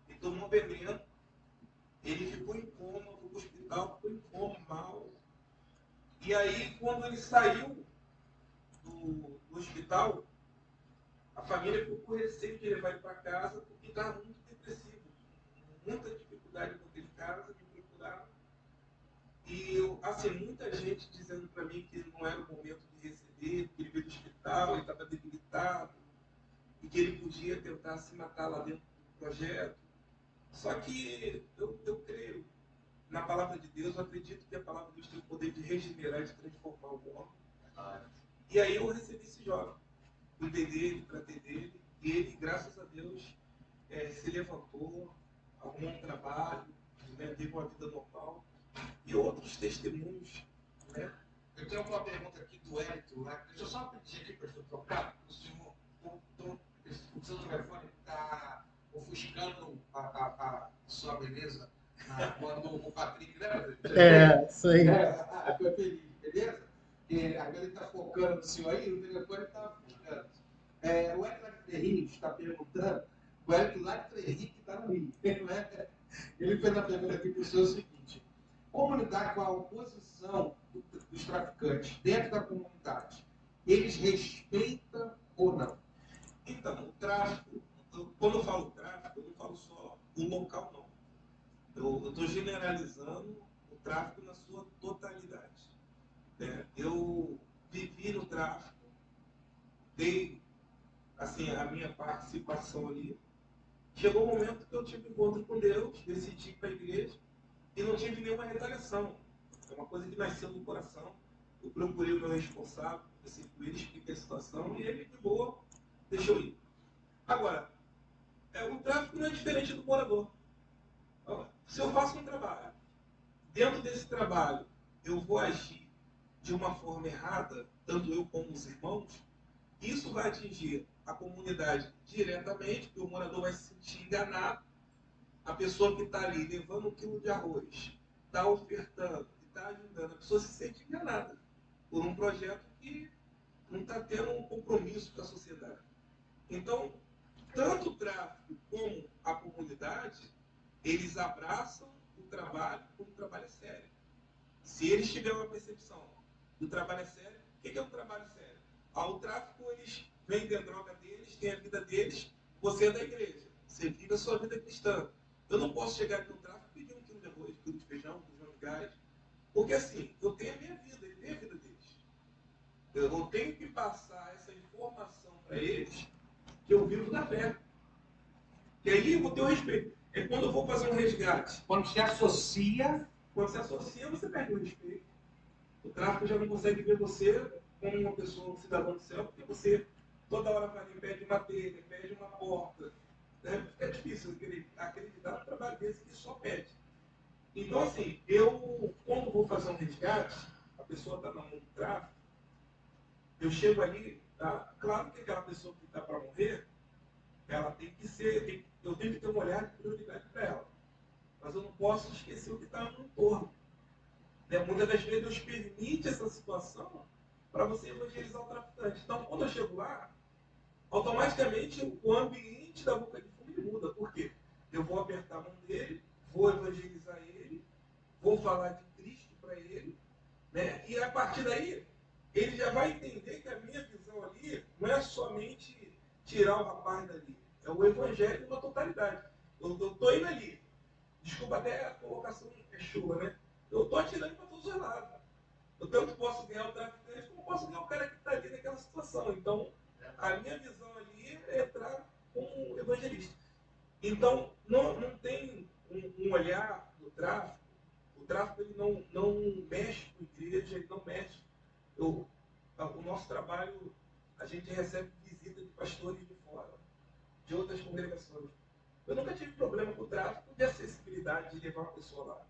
Ele tomou veneno, ele ficou em coma, foi para o hospital, ficou em coma, mal. E aí, quando ele saiu do hospital, a família ficou com receio de levar ele para casa, porque estava muito depressivo. Muita dificuldade com ele em casa, me procuraram. E assim, muita gente dizendo para mim que não era o momento de receber, que ele veio do hospital, ele estava debilitado, e que ele podia tentar se matar lá dentro do projeto. Só que eu creio na palavra de Deus, eu acredito que a palavra de Deus tem o poder de regenerar e de transformar o homem. E aí eu recebi esse jovem, cuidei dele, tratei dele, e ele, graças a Deus, se levantou, arrumou um trabalho, né, teve uma vida normal. E outros testemunhos, né? Eu tenho uma pergunta aqui do Hélito, né? Deixa eu só pedir aqui para eu trocar. O senhor, o seu telefone está ofuscando a sua beleza quando o Patrick, lembra? Isso aí. Foi feliz, beleza? Porque agora ele está focando no senhor aí, o telefone está ofuscando. O Hélito lá de Ferrinho está perguntando, o Hélito lá de Ferrinho que está no Rio, né? Ele fez a pergunta aqui para o senhor o seguinte: como lidar com a oposição dos traficantes dentro da comunidade? Eles respeitam ou não? Então, o tráfico, quando eu falo tráfico, eu não falo só o local, não. Eu estou generalizando o tráfico na sua totalidade. Eu vivi no tráfico, dei assim, a minha participação ali. Chegou um momento que eu tive um encontro com Deus, decidi ir para a igreja e não tive nenhuma retaliação. É uma coisa que nasceu do coração. Eu procurei o meu responsável, conversei com ele, expliquei a situação e ele, de boa, deixou ir. Agora, o tráfico não é diferente do morador. Se eu faço um trabalho, dentro desse trabalho eu vou agir de uma forma errada, tanto eu como os irmãos, isso vai atingir a comunidade diretamente, porque o morador vai se sentir enganado. A pessoa que está ali levando 1 quilo de arroz, está ofertando, está ajudando, a pessoa se sente enganada por um projeto que não está tendo um compromisso com a sociedade. Então, tanto o tráfico como a comunidade, eles abraçam o trabalho como o trabalho é sério. Se eles tiverem uma percepção do trabalho é sério, o que é um trabalho sério? O tráfico, eles vendem a droga deles, têm a vida deles, você é da igreja, você vive a sua vida cristã. Eu não posso chegar aqui no tráfico e pedir 1 quilo de arroz, 1 quilo de feijão, 1 quilo de gás, porque assim, eu tenho a minha vida, ele tem a vida deles. Eu tenho que passar essa informação para eles que eu vivo da fé. E aí eu vou ter o respeito. É quando eu vou fazer um resgate. Quando se associa, você perde o respeito. O tráfico já não consegue ver você como uma pessoa, um cidadão do céu, porque você toda hora vai ali, pede uma telha, pede uma porta. É difícil acreditar no trabalho desse que só pede. Então, assim, eu, quando vou fazer um resgate, a pessoa está na mão do tráfico, eu chego ali, tá? Claro que aquela pessoa que está para morrer, ela tem que ser, eu tenho que ter um olhar de prioridade para ela. Mas eu não posso esquecer o que está no entorno. Muitas das vezes Deus permite essa situação para você evangelizar o traficante. Então, quando eu chego lá, automaticamente o ambiente da boca de fumo muda. Por quê? Eu vou apertar a mão dele, vou evangelizar ele, vou falar de Cristo para ele, né? E a partir daí, ele já vai entender que a minha visão ali não é somente tirar o rapaz dali, é o evangelho numa totalidade. Eu estou indo ali, desculpa até a colocação é chuva, né? Eu estou atirando para todos os lados. Eu tanto posso ganhar o traficante como posso ganhar o cara que está ali naquela situação. Então, A minha visão ali é entrar como evangelista. Então, não tem um olhar do tráfico. O tráfico ele não mexe com a igreja, ele não mexe. O nosso trabalho, a gente recebe visita de pastores de fora, de outras congregações. Eu nunca tive problema com o tráfico de acessibilidade de levar uma pessoa lá.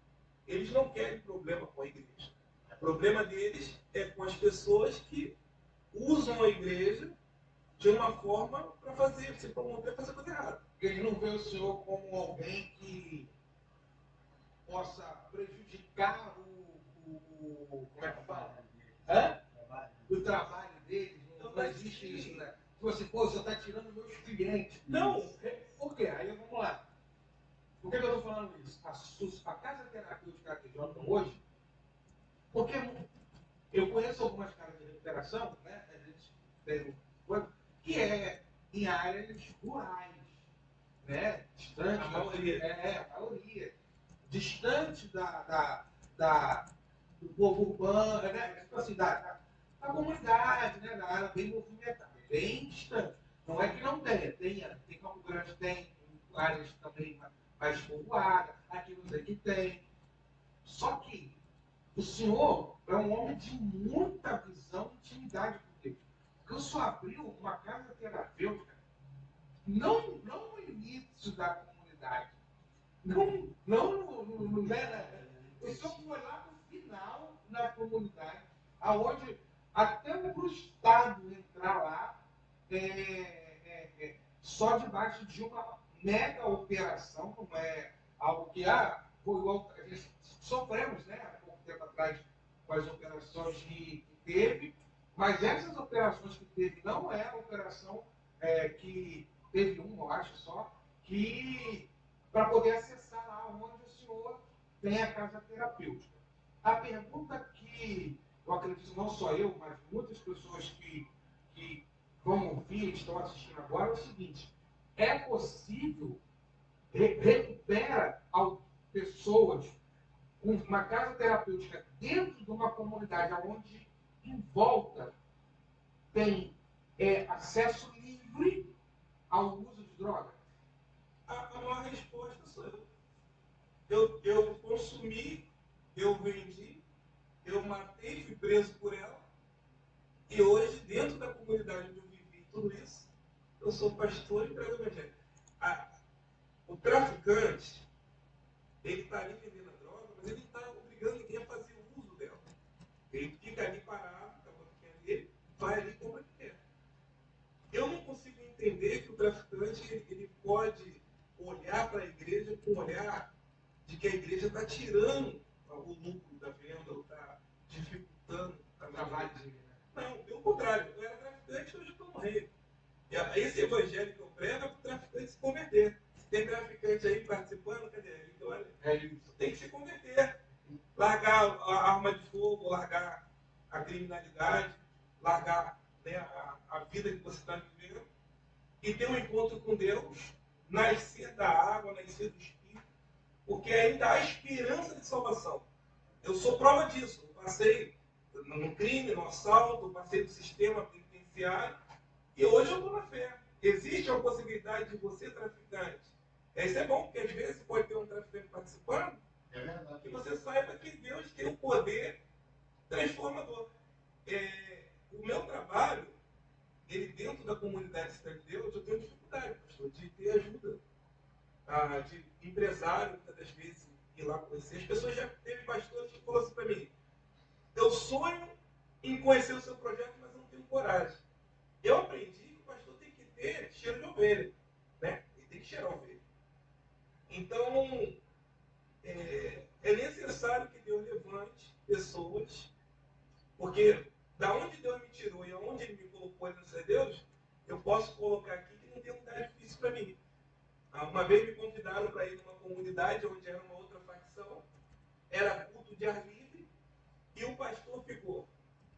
Eles não querem problema com a igreja. O problema deles é com as pessoas que usam a igreja de uma forma para se promover, fazer coisa errada. Ele não vê o senhor como alguém que possa prejudicar como é que fala? O trabalho deles. Não existe isso, né? Se você, você está tirando meus clientes. Não. Por quê? Aí vamos lá. Por que eu estou falando isso? A casa terapêutica que joga hoje, porque eu conheço algumas casas de recuperação, né? A gente tem que é em áreas rurais, né? Distante, A maioria. a maioria. Distante do povo urbano, né? Tipo assim, da comunidade, né? Da área bem movimentada, bem distante. Não é que não tenha, tem Campo Grande, tem áreas também mais povoadas, aqui não sei que tem. Só que o senhor é um homem de muita visão e intimidade com Deus. Porque o senhor abriu uma casa terapêutica, não no início da comunidade, o senhor foi lá no final na comunidade, aonde até para o Estado entrar lá, só debaixo de uma mega operação, não é algo que foi igual a gente sofremos, né, há pouco tempo atrás, com as operações que teve, mas essas operações que teve não é a operação que teve eu acho só, que para poder acessar lá onde o senhor tem a casa terapêutica. A pergunta que eu acredito, não só eu, mas muitas pessoas que vão ouvir, estão assistindo agora, é o seguinte: é possível recuperar pessoas com uma casa terapêutica dentro de uma comunidade onde em volta tem acesso livre ao uso de drogas? A maior resposta sou eu. Eu consumi, eu vendi, eu matei, fui preso por ela. E hoje, dentro da comunidade onde eu vivi tudo isso, eu sou pastor e prego evangélico. O traficante, ele está ali vendendo a droga, mas ele está obrigando ninguém a fazer o uso dela. Ele fica ali parado, com a boquinha dele, vai ali como ele quer. Eu não consigo entender que o traficante ele pode olhar para a igreja com o olhar de que a igreja está tirando o lucro da venda, ou está dificultando o trabalho dele. Não, pelo contrário, eu era traficante, hoje eu estou morrendo. Esse evangelho que eu prego é para o traficante se converter. Se tem traficante aí participando, cadê ele? Olha, tem que se converter. Largar a arma de fogo, largar a criminalidade, largar, né, a vida que você está vivendo e ter um encontro com Deus, nascer da água, nascer do Espírito, porque ainda há esperança de salvação. Eu sou prova disso. Eu passei no crime, no assalto, passei no sistema penitenciário e hoje eu estou na fé. Existe a possibilidade de você, traficante. Isso é bom, porque às vezes pode ter um traficante participando e você saiba que Deus tem um poder transformador. O meu trabalho, ele dentro da comunidade Cidade de Deus, eu tenho dificuldade, pastor, de ter ajuda. De empresário, muitas das vezes, ir lá conhecer. As pessoas já teve pastores que falaram assim para mim: eu sonho em conhecer o seu projeto, mas não tenho coragem. Eu aprendi que o pastor tem que ter cheiro de ovelha, né? Ele tem que cheirar a ovelha. Então, é necessário que Deus levante pessoas, porque da onde Deus me tirou e aonde Ele me colocou nessa Deus, eu posso colocar aqui que não tem lugar difícil para mim. Uma vez me convidaram para ir numa comunidade onde era uma outra facção, era culto de ar livre, e o pastor ficou.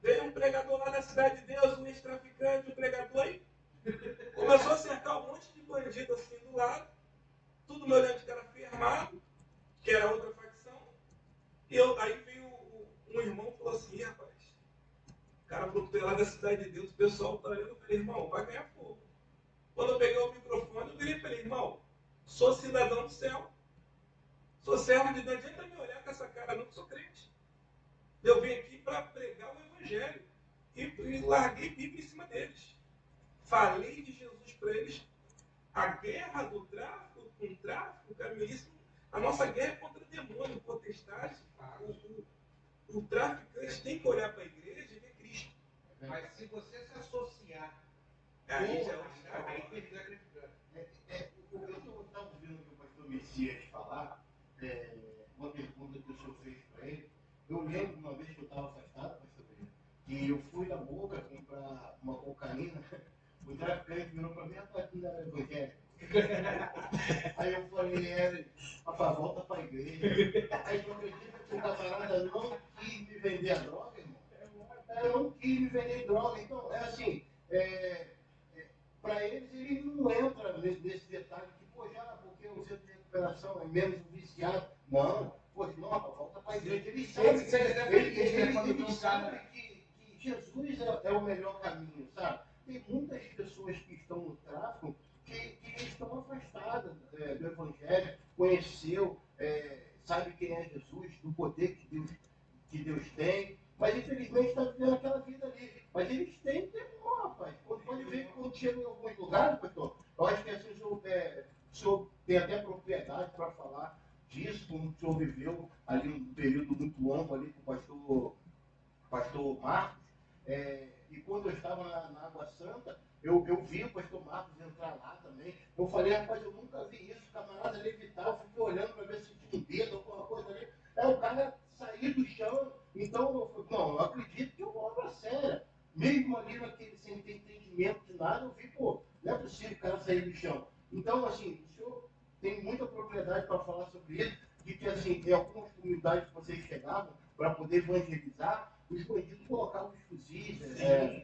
Veio um pregador lá da Cidade de Deus, um ex-traficante, um pregador, e começou a cercar um monte de bandido assim do lado, tudo me olhando de cara feio, armado, que era outra facção, e aí veio um irmão e falou assim: rapaz, o cara lá da Cidade de Deus, o pessoal está olhando, eu falei, irmão, vai ganhar fogo. Quando eu peguei o microfone, eu virei e falei, irmão, sou cidadão do céu. Sou servo de Deus. Não adianta me olhar com essa cara, não, que sou crente. Eu vim aqui para pregar o Evangelho. E larguei Bíblia em cima deles. Falei de Jesus para eles. A guerra do tráfico, com o tráfico, carmelista, a nossa guerra é contra o demônio, potestade. O traficante tem que olhar para a igreja e ver Cristo. Mas se você se associar, Aí já aí perdeu a credibilidade. Eu estava ouvindo o pastor Messias falar, uma pergunta que o senhor fez para ele. Eu lembro uma vez que eu estava afastado, pastor Messias, que eu fui na Boca comprar uma cocaína, o traficante virou para mim, rapaz, tu não era evangélico. Aí eu falei, rapaz, volta para a igreja. Aí eu acredito que o camarada não quis me vender a droga, irmão. Eu não quis me vender droga. Então, é assim, para eles não entra nesse detalhe que, pô, já porque o centro de recuperação é menos viciado. Não, pô, não, volta para a igreja. Eles sabem que Jesus é o melhor caminho, sabe? Tem muitas pessoas que estão no tráfico que estão afastadas do Evangelho, conheceu, sabe quem é Jesus, do poder que Deus tem, mas infelizmente está vivendo aquela vida ali. Mas eles têm temor, rapaz. Pode ver que quando chega em alguns lugares, pastor, eu acho que assim, o senhor tem até propriedade para falar disso, como o senhor viveu ali um período muito longo ali com o pastor Marcos. E quando eu estava na Água Santa, eu vi o pastor Marcos entrar lá também. Eu falei, rapaz, eu nunca vi isso, camarada levitar, eu fiquei olhando para ver se tinha um dedo, alguma coisa ali. O cara sair do chão. Então, eu acredito que é uma obra séria. Mesmo ali naquele sem ter entendimento de nada, eu vi, pô, não é possível o cara sair do chão. Então, assim, o senhor tem muita propriedade para falar sobre isso, de que, assim, em algumas comunidades que vocês chegavam, para poder evangelizar, os bandidos colocavam os fuzis,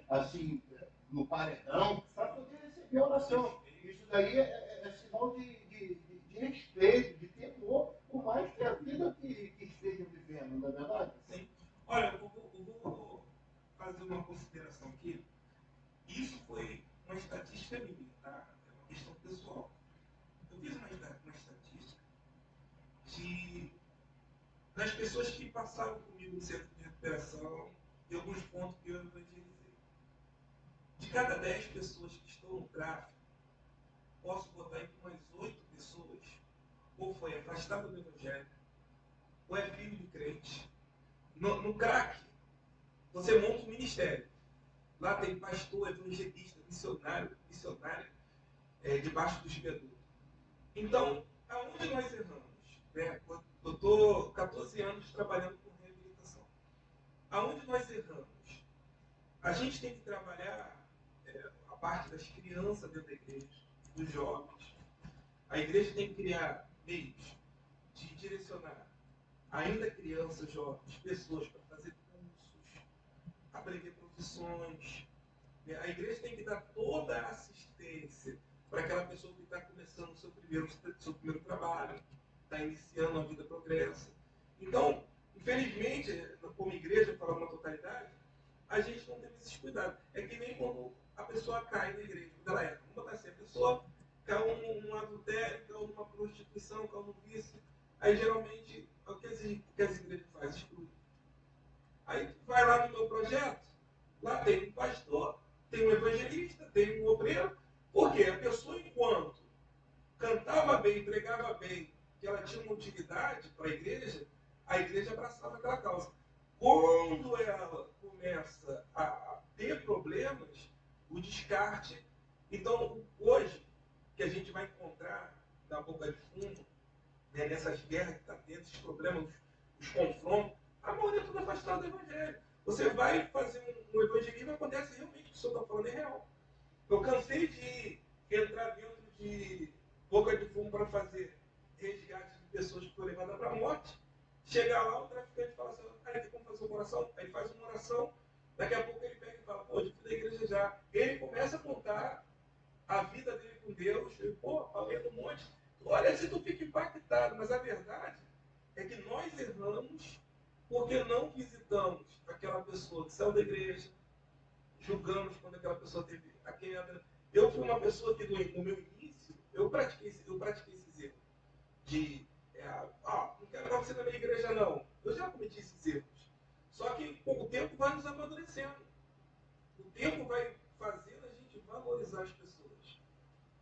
assim, no paredão, para poder receber a oração. Isso daí é sinal de respeito, de temor, por mais que a vida que estejam vivendo, não é verdade? Sim. Olha, eu vou fazer uma consideração aqui. Isso foi uma estatística minha, tá? É uma questão pessoal. Eu fiz uma estatística das pessoas que passaram comigo no centro de recuperação e alguns pontos que eu evangelizei. De cada 10 pessoas que estão no tráfico, posso botar aí umas 8 pessoas ou foi afastado do evangelho, ou é filho de crente. No crack, você monta um ministério. Lá tem pastor, evangelista, missionário, debaixo do espeador. Então, aonde nós erramos? Eu estou 14 anos trabalhando com reabilitação. Aonde nós erramos? A gente tem que trabalhar a parte das crianças dentro da igreja, dos jovens. A igreja tem que criar meios de direcionar ainda crianças, jovens, pessoas para fazer cursos, aprender profissões. A igreja tem que dar toda a assistência para aquela pessoa que está começando o seu primeiro trabalho, está iniciando a vida progressa. Então, infelizmente, como igreja, falando na totalidade, a gente não teve esses cuidados. É que nem quando a pessoa cai na igreja, quando ela vamos botar assim, a pessoa caiu num adultério, caiu numa prostituição, caiu num vício. Aí, geralmente, o que as igrejas fazem? Exclui. Aí, vai lá no meu projeto, lá tem um pastor, tem um evangelista, tem um obreiro. Por quê? A pessoa, enquanto cantava bem, pregava bem, que ela tinha uma utilidade para a igreja abraçava aquela causa. Quando ela começa a ter problemas, o descarte. Então, hoje, que a gente vai encontrar na boca de fundo, nessas guerras que está tendo, esses problemas, os confrontos, a maioria é tudo afastado do evangelho. Você vai fazer um evangelismo e acontece realmente o que o senhor está falando é real. Eu cansei de entrar dentro de boca de fumo para fazer resgate de pessoas que foram levadas para a morte. Chegar lá, o traficante fala assim, tem como fazer uma oração? Aí ele faz uma oração, daqui a pouco ele pega e fala, pô, eu fui da igreja já. Ele começa a contar a vida dele com Deus, e, pô, falando um monte. Olha, se tu fica impactado, mas a verdade é que nós erramos porque não visitamos aquela pessoa que saiu da igreja, julgamos quando aquela pessoa teve aquele... Eu fui uma pessoa que no meu início, eu pratiquei esses erros. De, não quero levar você na minha igreja não. Eu já cometi esses erros. Só que com o tempo vai nos amadurecendo. O tempo vai fazendo a gente valorizar as pessoas.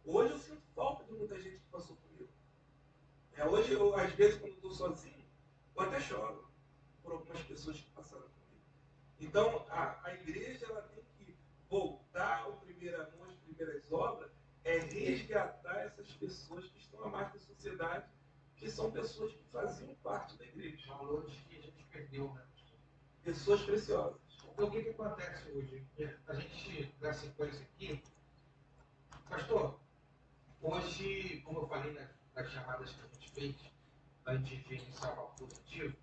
Hoje eu sinto falta de muita gente que passou comigo. Hoje, às vezes, quando eu estou sozinho, eu até choro por algumas pessoas que passaram comigo. Então, a igreja ela tem que voltar ao primeiro amor, às primeiras obras, resgatar essas pessoas que estão à margem da sociedade, que são pessoas que faziam parte da igreja. Valores que a gente perdeu, né? Pessoas preciosas. Então, o que acontece hoje? A gente dá sequência aqui. Pastor, hoje, como eu falei nas chamadas que a gente fez, antes de iniciar o papo positivo,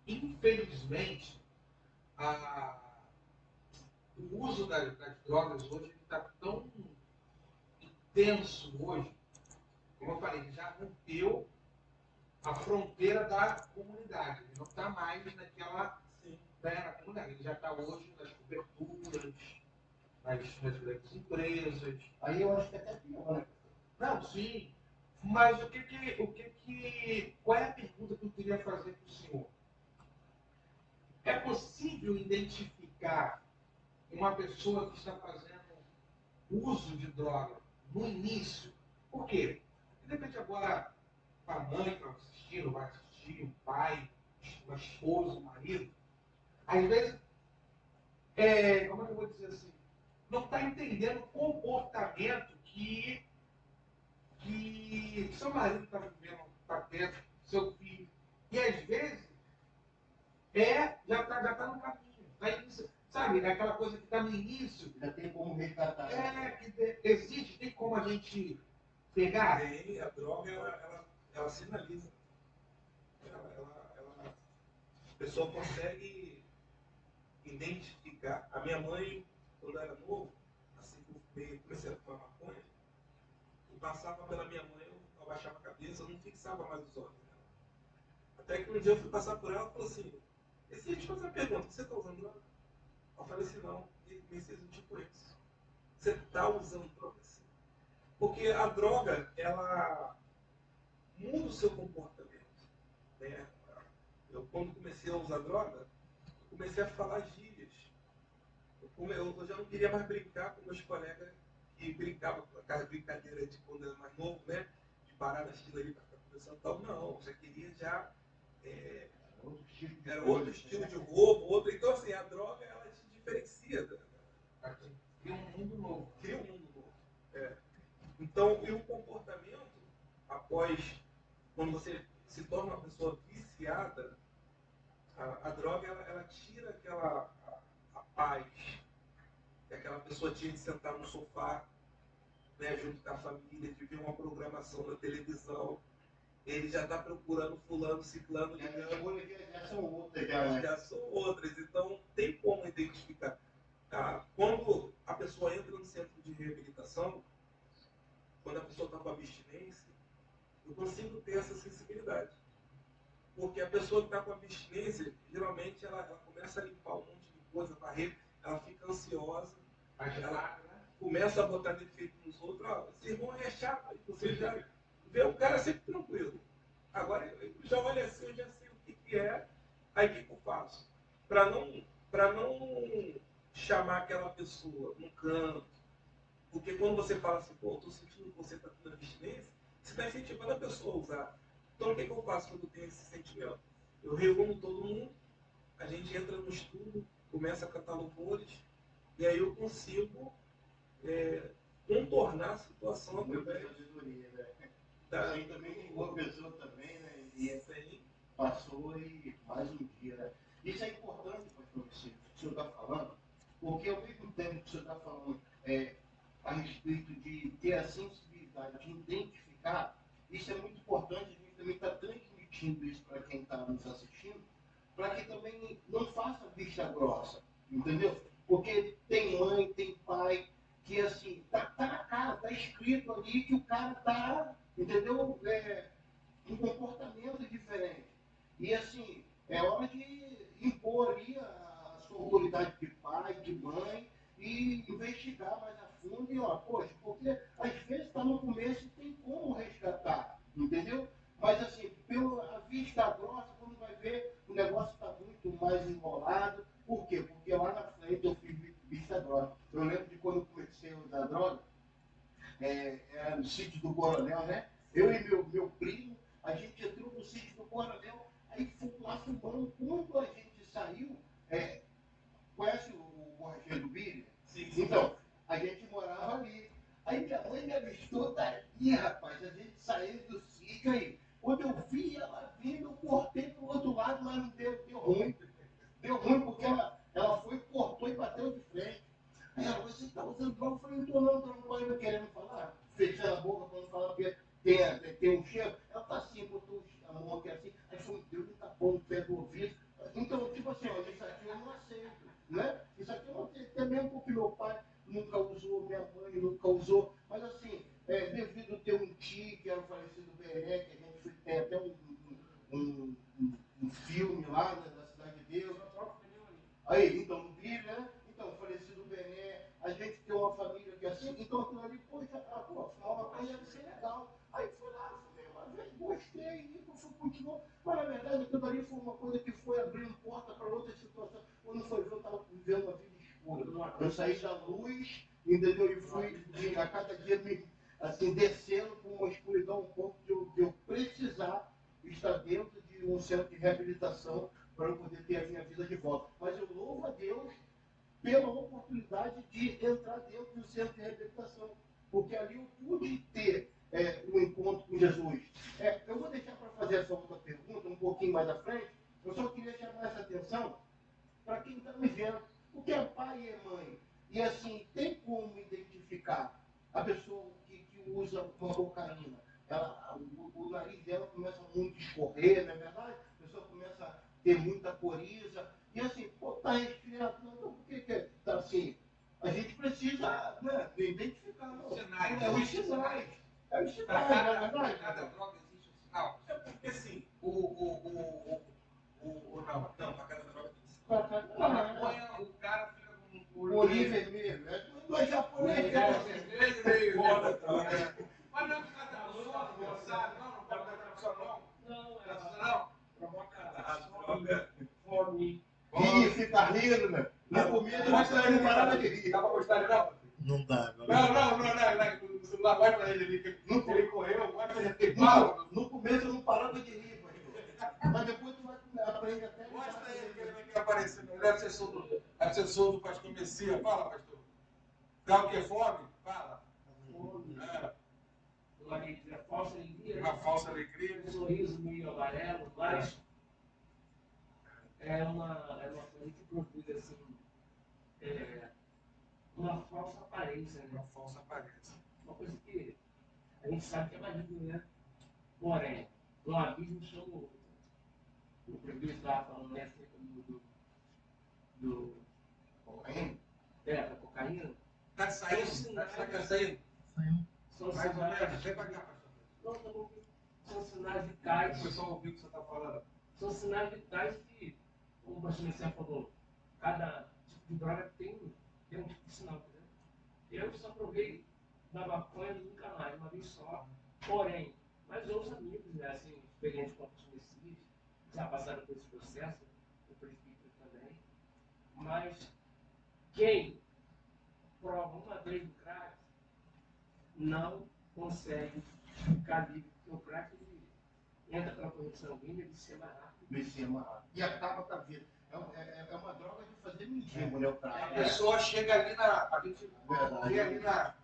infelizmente, o uso das drogas hoje está tão intenso hoje, como eu falei, ele já rompeu a fronteira da comunidade. Ele não está mais naquela na comunidade. Ele já está hoje nas coberturas, nas grandes empresas. Aí eu acho que até pior, né? Não, sim. Mas qual é a pergunta que eu queria fazer para o senhor? É possível identificar uma pessoa que está fazendo uso de droga no início? Por quê? De repente agora a mãe que vai assistir, o pai, uma esposa, o marido, às vezes, como é que eu vou dizer assim, não está entendendo o comportamento que seu marido está vivendo, está tendo, seu filho. E às vezes, já tá no caminho. Sabe, é aquela coisa que está no início. Já tem como resgatar. Existe, tem como a gente pegar. A droga, ela sinaliza. A pessoa consegue identificar. A minha mãe, quando eu era novo, assim que eu comecei a fumar maconha, eu passava pela minha mãe, eu abaixava a cabeça, eu não fixava mais os olhos dela. Até que um dia eu fui passar por ela e falou assim, deixa eu te fazer uma pergunta, você está usando droga? Eu falei assim, não, e comecei a sentir por isso. Você está usando droga assim? Porque a droga, ela muda o seu comportamento. Né? Eu, quando comecei a usar droga, eu comecei a falar gírias. Eu já não queria mais brincar com meus colegas que brincavam com aquela brincadeira de quando eu era mais novo, né? De parar na fila ali para ficar conversando e tal. Não, eu já queria era outro estilo de roubo, então assim, a droga ela te diferencia. Cria um mundo novo. Cria um mundo novo. Então, e o comportamento, após, quando você se torna uma pessoa viciada, a droga ela tira a paz que aquela pessoa tinha de sentar no sofá, né, junto com a família, de ver uma programação na televisão. Ele já está procurando fulano, ciclano, ligando. Já são outras, né? Já são outras. Então, tem como identificar. Quando a pessoa entra no centro de reabilitação, quando a pessoa está com abstinência, eu consigo ter essa sensibilidade. Porque a pessoa que está com abstinência, geralmente ela começa a limpar um monte de coisa, varrer, ela fica ansiosa, ela começa a botar defeito nos outros. Esse irmão é chato, aí você já vê o cara sempre tranquilo. Agora eu já olho assim, eu já sei o que é, aí o que eu faço? Para não chamar aquela pessoa no canto, porque quando você fala assim, pô, estou sentindo que você está tendo abstinência, você está incentivando a pessoa a usar. Então o que eu faço quando eu tenho esse sentimento? Eu reúno todo mundo, a gente entra no estudo, começa a cantar louvores, e aí eu consigo contornar a situação através da... Aí também uma pessoa também, né? E passou e mais um dia, né? Isso é importante, pastor Vicente, o que o senhor está falando, porque ao mesmo tempo que o senhor está falando a respeito de ter a sensibilidade de identificar, isso é muito importante, a gente também está transmitindo isso para quem está nos assistindo, para que também não faça vista grossa, entendeu? Porque tem mãe, tem pai, que assim, tá na cara, tá escrito ali que o cara tá, entendeu? Um comportamento diferente. E assim, é hora de impor ali a sua autoridade responsabilidade de pai, de mãe, e investigar mais a fundo e, ó, poxa, porque às vezes está no começo e tem como resgatar, entendeu? Mas assim, pela vista grossa, quando vai ver, o negócio está muito mais enrolado. Por quê? Porque lá na frente eu fiz vista grossa. Eu lembro de quando eu comecei a usar droga, era no sítio do Coronel, né? Eu e meu primo, a gente entrou no sítio do Coronel, aí fomos lá fumando. Quando a gente saiu, conhece o Borracheiro do Billy? Sim, sim. Então, a gente morava ali. Aí minha mãe me avistou daqui, rapaz, a gente saiu do sítio aí. Quando eu vi ela vindo, eu cortei pro outro lado, mas não deu ruim. Deu ruim porque ela foi, cortou e bateu de frente. Aí ela, você está usando droga? Eu falei, não estou não estou querendo falar. Fechando a boca quando fala porque tem um cheiro. Ela está assim, botou a mão aqui assim. Aí foi, Deus me tapou no pé do ouvido. Então, tipo assim, ó, isso aqui eu não aceito, né? Isso aqui eu não aceito. Também porque meu pai nunca usou, minha mãe nunca usou. Mas assim, devido a ter um tio, que era o falecido Beré, que a gente tem até um filme lá, né, da Cidade de Deus. Aí, então, no Bíblia, né? Então, falecido Bené, a gente tem uma família que é assim, então aquilo ali, poxa, fumar uma coisa deve ser legal. Aí fui lá, fumei uma vez, gostei, e continuou. Mas na verdade, aquilo ali foi uma coisa que foi abrindo porta para outra situação. Quando foi ver, eu estava vivendo uma vida escura. Eu saí da luz, entendeu? E fui a cada dia me assim, descendo com uma escuridão um pouco de eu precisar estar dentro de um centro de reabilitação para eu poder ter a minha vida de volta. Mas eu louvo a Deus pela oportunidade de entrar dentro do centro de reabilitação, porque ali eu pude ter um encontro com Jesus. Eu vou deixar para fazer essa outra pergunta um pouquinho mais à frente. Eu só queria chamar essa atenção para quem está me vendo, porque é pai e é mãe. E assim, tem como identificar a pessoa que usa uma cocaína. O nariz dela começa muito a escorrer, não é verdade? A pessoa começa a ter muita coriza. E assim, pô, tá resfriado. Não, por que tá assim? A gente precisa, né, identificar. Não. Sinais. Os sinais. Os sinais, Para não é verdade? cada droga existe um sinal. É porque assim, Não, para cada droga tem a maconha, o cara fica com O olhinho vermelho. Nós japoneses. vermelho. Foda, droga. Mas não é por causa da pessoa, não sabe? Não pode dar pra pessoa, não. Não, Não. provoca A droga. fome. Ih, fica rindo, né? Na comida, nós não parava de rir. Dá pra gostar dele, não? Não dá, Não. O celular vai pra ele ali. Ele correu, vai pra ele. Fala. No começo eu não parava de rir, pastor. Mas depois tu vai aprender até. Mostra aí que ele vai querer aparecer. Ele é assessor do pastor Messias. Fala, pastor. Dá o que? Fome? Fala. Fome. É. Falsa alegria. Uma falsa alegria. Um sorriso meio amarelo, mas é uma coisa que produz assim, uma falsa aparência, Uma né? falsa aparência. Uma coisa que a gente sabe que é maligno, né? Porém, um abismo chama o outro. O prefeito estava falando né, acerca da cocaína. Tá saindo? Tá saindo? São Mais ou menos. sinais. Vem pra cá, pastor. Não, tá bom. São sinais vitais. O pessoal ouviu o que você está falando. São sinais vitais que, como o pastor Messias falou, cada tipo de droga tem um tipo de sinal, entendeu? Eu só provei da maconha nunca mais, uma vez só. Porém, mas outros amigos, né, assim, experientes com o pastor Messias, já passaram por esse processo, o presbítero também. Mas quem prova uma vez do crack não consegue ficar livre, porque o crack ele entra pela corrente sanguínea, ele se mais rápido. E acaba com a vida. É uma droga de fazer mendigo, né? O A cara. pessoa chega ali a gente Verdade. vê ali a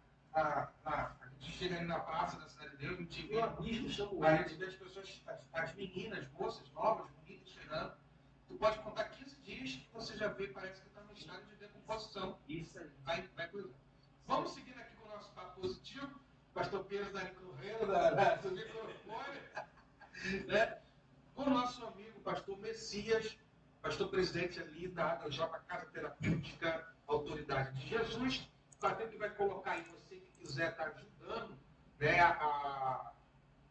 gente chega ali na praça da Cidade de Deus, a gente E vê, o abismo chama o a outro. gente vê as pessoas, as meninas, moças, novas, bonitas, chegando. Tu pode contar 15 dias que você já vê, parece que está no estado de decomposição. Isso aí. Vai coisa. Vamos seguir aqui com o nosso papo positivo. Pastor Pedro da Correia, do microfone, né? Com o nosso amigo, pastor Messias, pastor presidente ali da J Casa Terapêutica Autoridade de Jesus. O pastor que vai colocar aí, você que quiser estar ajudando, né,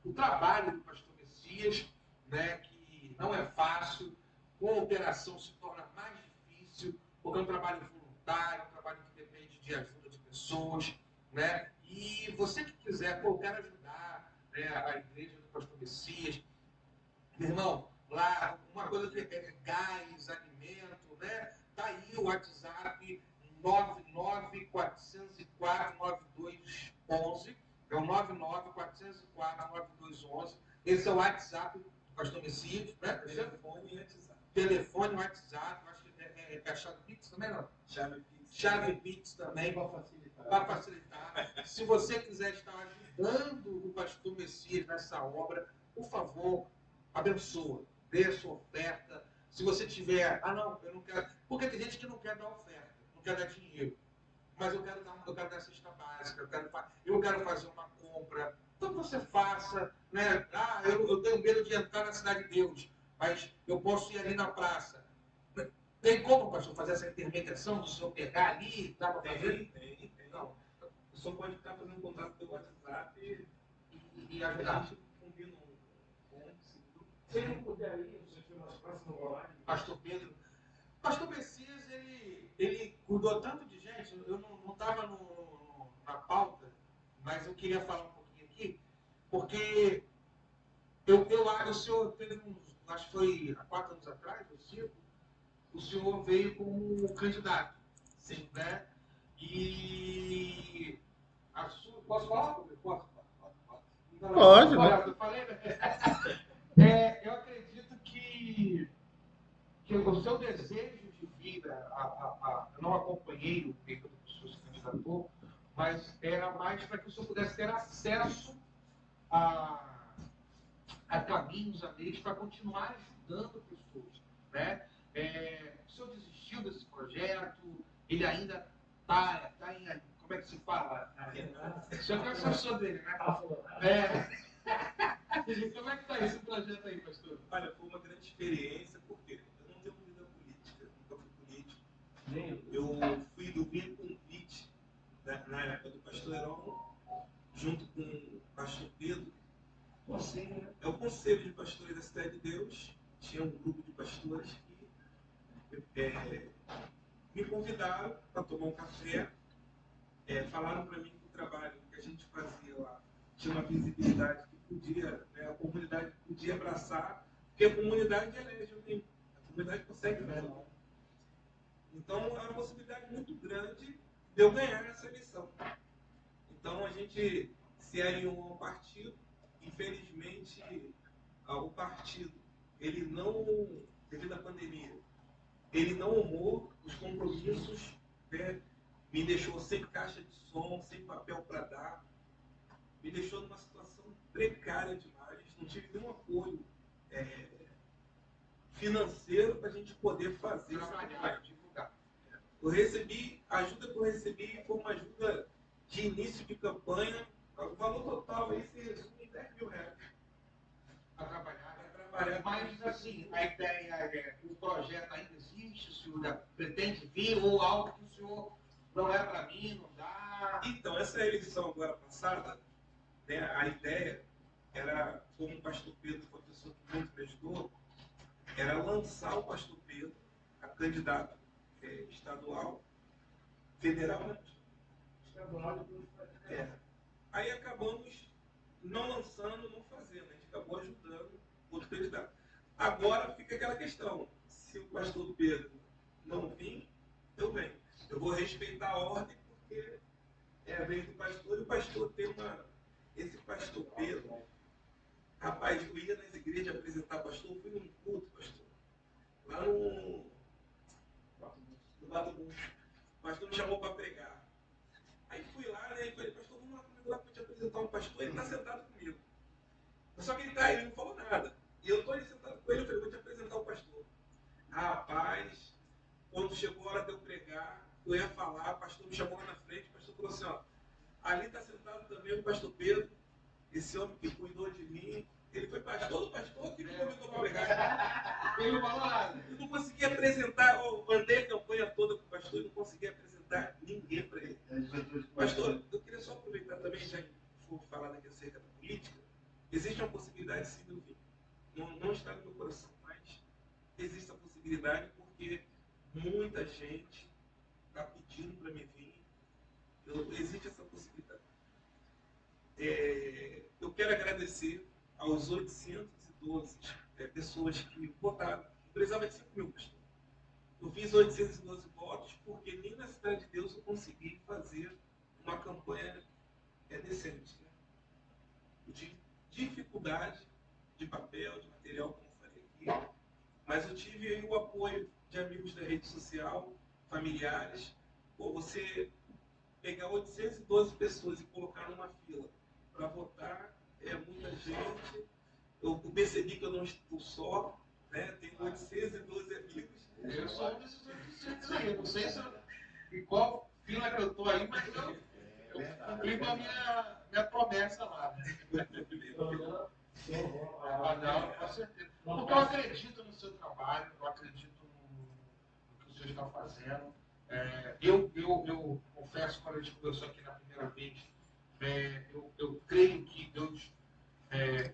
o trabalho do pastor Messias, né, que não é fácil, com a operação se torna mais difícil, porque é um trabalho voluntário, é um trabalho que depende de ajuda de pessoas, né? E você que quiser, pô, eu quero ajudar, né, a igreja do Pastor Messias, meu irmão, lá, uma coisa que é gás, alimento, né? Tá aí o WhatsApp 994049211, é o 994049211. Esse é o WhatsApp do Pastor Messias, né? Telefone e WhatsApp. Telefone, WhatsApp, acho que é a chave Pix também, não? Chave Pix. Chave Pix também, Para facilitar. para facilitar. Se você quiser estar ajudando o Pastor Messias nessa obra, por favor, abençoa, dê a sua oferta. Se você tiver, não, eu não quero. Porque tem gente que não quer dar oferta, não quer dar dinheiro. Mas eu quero dar cesta básica, eu quero fazer uma compra. Então você faça, né? Eu tenho medo de entrar na Cidade de Deus, mas eu posso ir ali na praça. Tem como, pastor, fazer essa intermediação do senhor pegar ali? Dá para fazer? Tem. Não. O senhor pode estar fazendo contato pelo WhatsApp E a ajudar. gente combina um ponto. Se ele não puder ir, você foi mais próximo online. Pastor Pedro. Pastor Messias, ele cuidou tanto de gente, eu não estava na pauta, mas eu queria falar um pouquinho aqui, porque o senhor teve acho que foi há 4 anos atrás, ou 5, o senhor veio como candidato. Sim, né? E a sua. Posso falar? Posso. Pode, Eu falei, eu acredito que o seu desejo de vida, eu não acompanhei o período que o senhor se candidatou, mas era mais para que o senhor pudesse ter acesso a caminhos, a meios para continuar ajudando pessoas, né? O senhor desistiu desse projeto, ele ainda está em, como é que se fala? O senhor que é o assessor dele, né? Como é que está esse projeto aí, pastor? Olha, foi uma grande experiência, porque eu não tenho vida política, nunca fui político. Eu fui do Vinha Convite, na época do pastor Heron, junto com o pastor Pedro. É o conselho de pastores da Cidade de Deus. Tinha um grupo de pastores que me convidaram para tomar um café. Falaram para mim que o trabalho que a gente fazia lá tinha uma visibilidade que podia, né, a comunidade podia abraçar, porque a comunidade elege alguém, a comunidade consegue fazer. Então, era uma possibilidade muito grande de eu ganhar essa eleição. Então, a gente se alinhou ao partido. Infelizmente, o partido, ele não, devido à pandemia, ele não honrou os compromissos, né? Me deixou sem caixa de som, sem papel para dar, me deixou numa situação precária demais, não tive nenhum apoio financeiro para a gente poder fazer essa campanha. Eu recebi, a ajuda que eu recebi foi uma ajuda de início de campanha, o valor total aí se resume em R$10.000. Para trabalhar. Mas, assim, a ideia o projeto ainda existe, o senhor pretende vir, ou algo que o senhor não é para mim, não dá? Então, essa eleição agora passada, né, a ideia era, como o pastor Pedro foi uma pessoa que muito me ajudou, era lançar o pastor Pedro, a candidato estadual, federal, né? Estadual, Aí acabamos não lançando, não fazendo. A gente acabou ajudando outro candidato. Agora fica aquela questão. Se o pastor Pedro não vir, eu venho. Eu vou respeitar a ordem, porque é a vez do pastor, e o pastor tem esse pastor Pedro. Rapaz, eu ia nas igrejas apresentar pastor, eu fui num culto, pastor. Lá no Bato Bom. O pastor me chamou para pregar. Aí fui lá, né, e falei, pastor, vamos lá comigo lá para te apresentar um pastor. Ele está sentado comigo. Só que ele não falou nada. E eu estou ali sentado com ele, eu falei, vou te apresentar o pastor. Rapaz, quando chegou a hora de eu pregar, eu ia falar, o pastor me chamou lá na frente, o pastor falou assim, ó, ali está sentado também o pastor Pedro, esse homem que cuidou de mim. Ele foi pastor do pastor que me convidou para pregar. Ele não falou nada. Eu não consegui apresentar, eu andei a campanha toda com o pastor e não consegui apresentar ninguém para ele. Pastor, eu queria só aproveitar também, já que for falar daqui acerca da política, existe uma possibilidade sim de eu vir. Não está no meu coração, mas existe a possibilidade porque muita gente gente está pedindo para me vir. Existe essa possibilidade. Eu quero agradecer aos 812 pessoas que votaram. Eu precisava de 5 mil, pastor. Eu fiz 812 votos porque nem na Cidade de Deus eu consegui fazer uma campanha decente. Né? Eu tive dificuldade de papel, de material, como falei aqui, mas eu tive aí o apoio de amigos da rede social, familiares. Pô, você pegar 812 pessoas e colocar numa fila para votar é muita gente. Eu percebi que eu não estou só, né? Tenho 812 amigos. Eu sou um desses 800 aí. Eu não sei em qual fila que eu estou aí, mas eu cumpri com a minha promessa lá. Né? Não, com certeza. Porque eu acredito no seu trabalho, eu acredito no que o senhor está fazendo. Eu confesso, quando a gente conversou aqui na primeira vez, eu creio que Deus,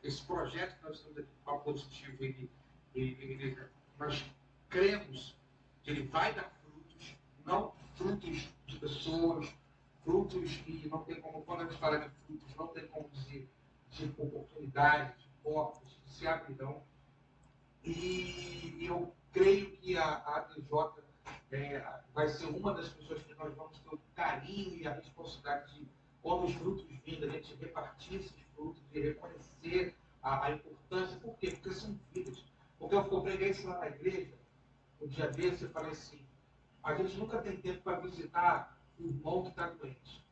esse projeto que nós estamos aqui com a Positivo, nós cremos que ele vai dar frutos, não frutos de pessoas, frutos que não tem como, quando a gente fala de frutos, não tem como dizer de oportunidades, de portas, que se abrirão. E eu creio que a ATJ vai ser uma das pessoas que nós vamos ter o carinho e a responsabilidade de, quando os frutos virem, a gente repartir esses frutos e reconhecer a importância. Por quê? Porque são vidas. Porque eu preguei isso lá na igreja, um dia desse, eu falei assim, a gente nunca tem tempo para visitar o irmão que está doente.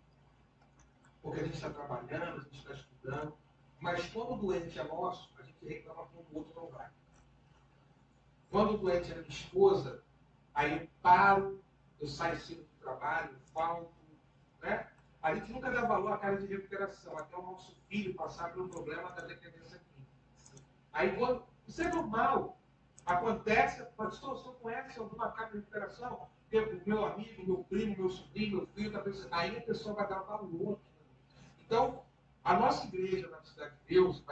Porque a gente está trabalhando, a gente está estudando, mas quando o doente é nosso, a gente reclama quando o outro não vai. Quando o doente é minha esposa, aí eu paro, eu saio cedo do trabalho, eu falto, né? A gente nunca dá valor à casa de recuperação, até o nosso filho passar pelo problema da dependência química. Aí quando, isso é normal, acontece, pastor, você conhece alguma casa de recuperação? O meu amigo, meu primo, meu sobrinho, meu filho, aí a pessoa vai dar valor. Então, a nossa igreja na Cidade de Deus,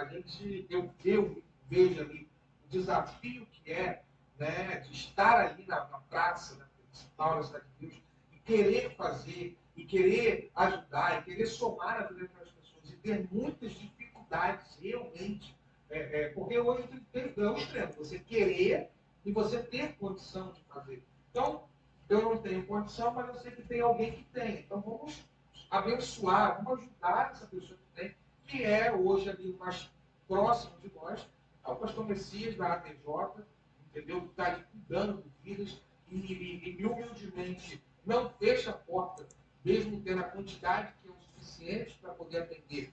eu vejo ali o desafio que é, né, de estar ali na praça, né, principal da Cidade de Deus, e querer fazer, e querer ajudar, e querer somar na vida daquelas pessoas, e ter muitas dificuldades realmente, porque hoje é o extremo, você querer e você ter condição de fazer. Então, eu não tenho condição, mas eu sei que tem alguém que tem. Então, vamos abençoar, vamos ajudar essa pessoa que tem, que é hoje ali o mais próximo de nós, é o pastor Messias da ATJ, entendeu? Que está ali cuidando de vidas e humildemente não fecha a porta, mesmo tendo a quantidade que é o suficiente para poder atender,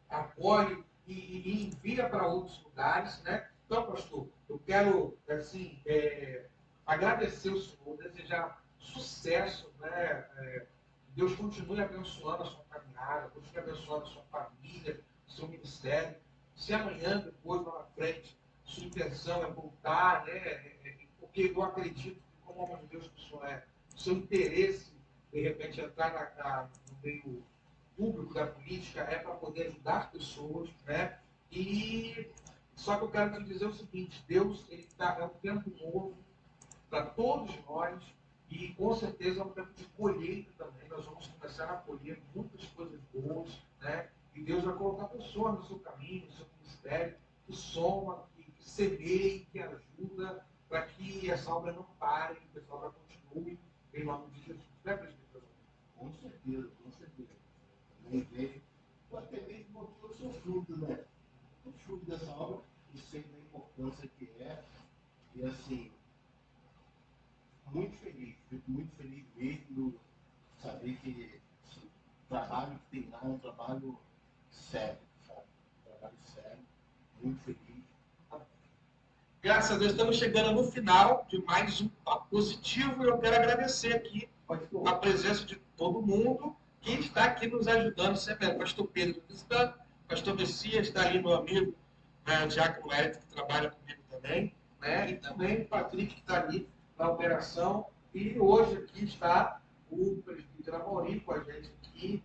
apoie e envia para outros lugares, né? Então, pastor, eu quero, assim, agradecer o senhor, desejar sucesso, né? Deus continue abençoando a sua caminhada, continue abençoando a sua família, o seu ministério. Se amanhã, depois, lá na frente, sua intenção é voltar, né? Porque eu acredito que, como homem de Deus que o senhor é, o seu interesse, de repente, entrar no meio público da política é para poder ajudar as pessoas, né? E só que eu quero te dizer o seguinte, Deus, é um tempo novo para todos nós, e com certeza é um tempo de colheita também. Nós vamos começar a colher muitas coisas boas, né? E Deus vai colocar pessoas no seu caminho, no seu ministério, que soma, que semeie, que ajuda, para que essa obra não pare, que essa obra continue, em nome de Jesus. Né, presbítero? Com certeza, com certeza. Nem vejo, até mesmo porque eu sou fruto, né? Eu sou fruto dessa obra e sei da importância que é. E assim, muito feliz, fico muito feliz mesmo saber que o trabalho que tem lá é um trabalho sério, sabe? Um trabalho sério, muito feliz. Graças a Deus, estamos chegando no final de mais um Papo Positivo e eu quero agradecer aqui a presença de todo mundo que está aqui nos ajudando sempre. Pastor Pedro visitando, Pastor Messias está ali, meu amigo, o Diácono Hélio, que trabalha comigo também, né? E também o Patrick, que está ali na operação. E hoje aqui está o presbítero Amorim com a gente aqui.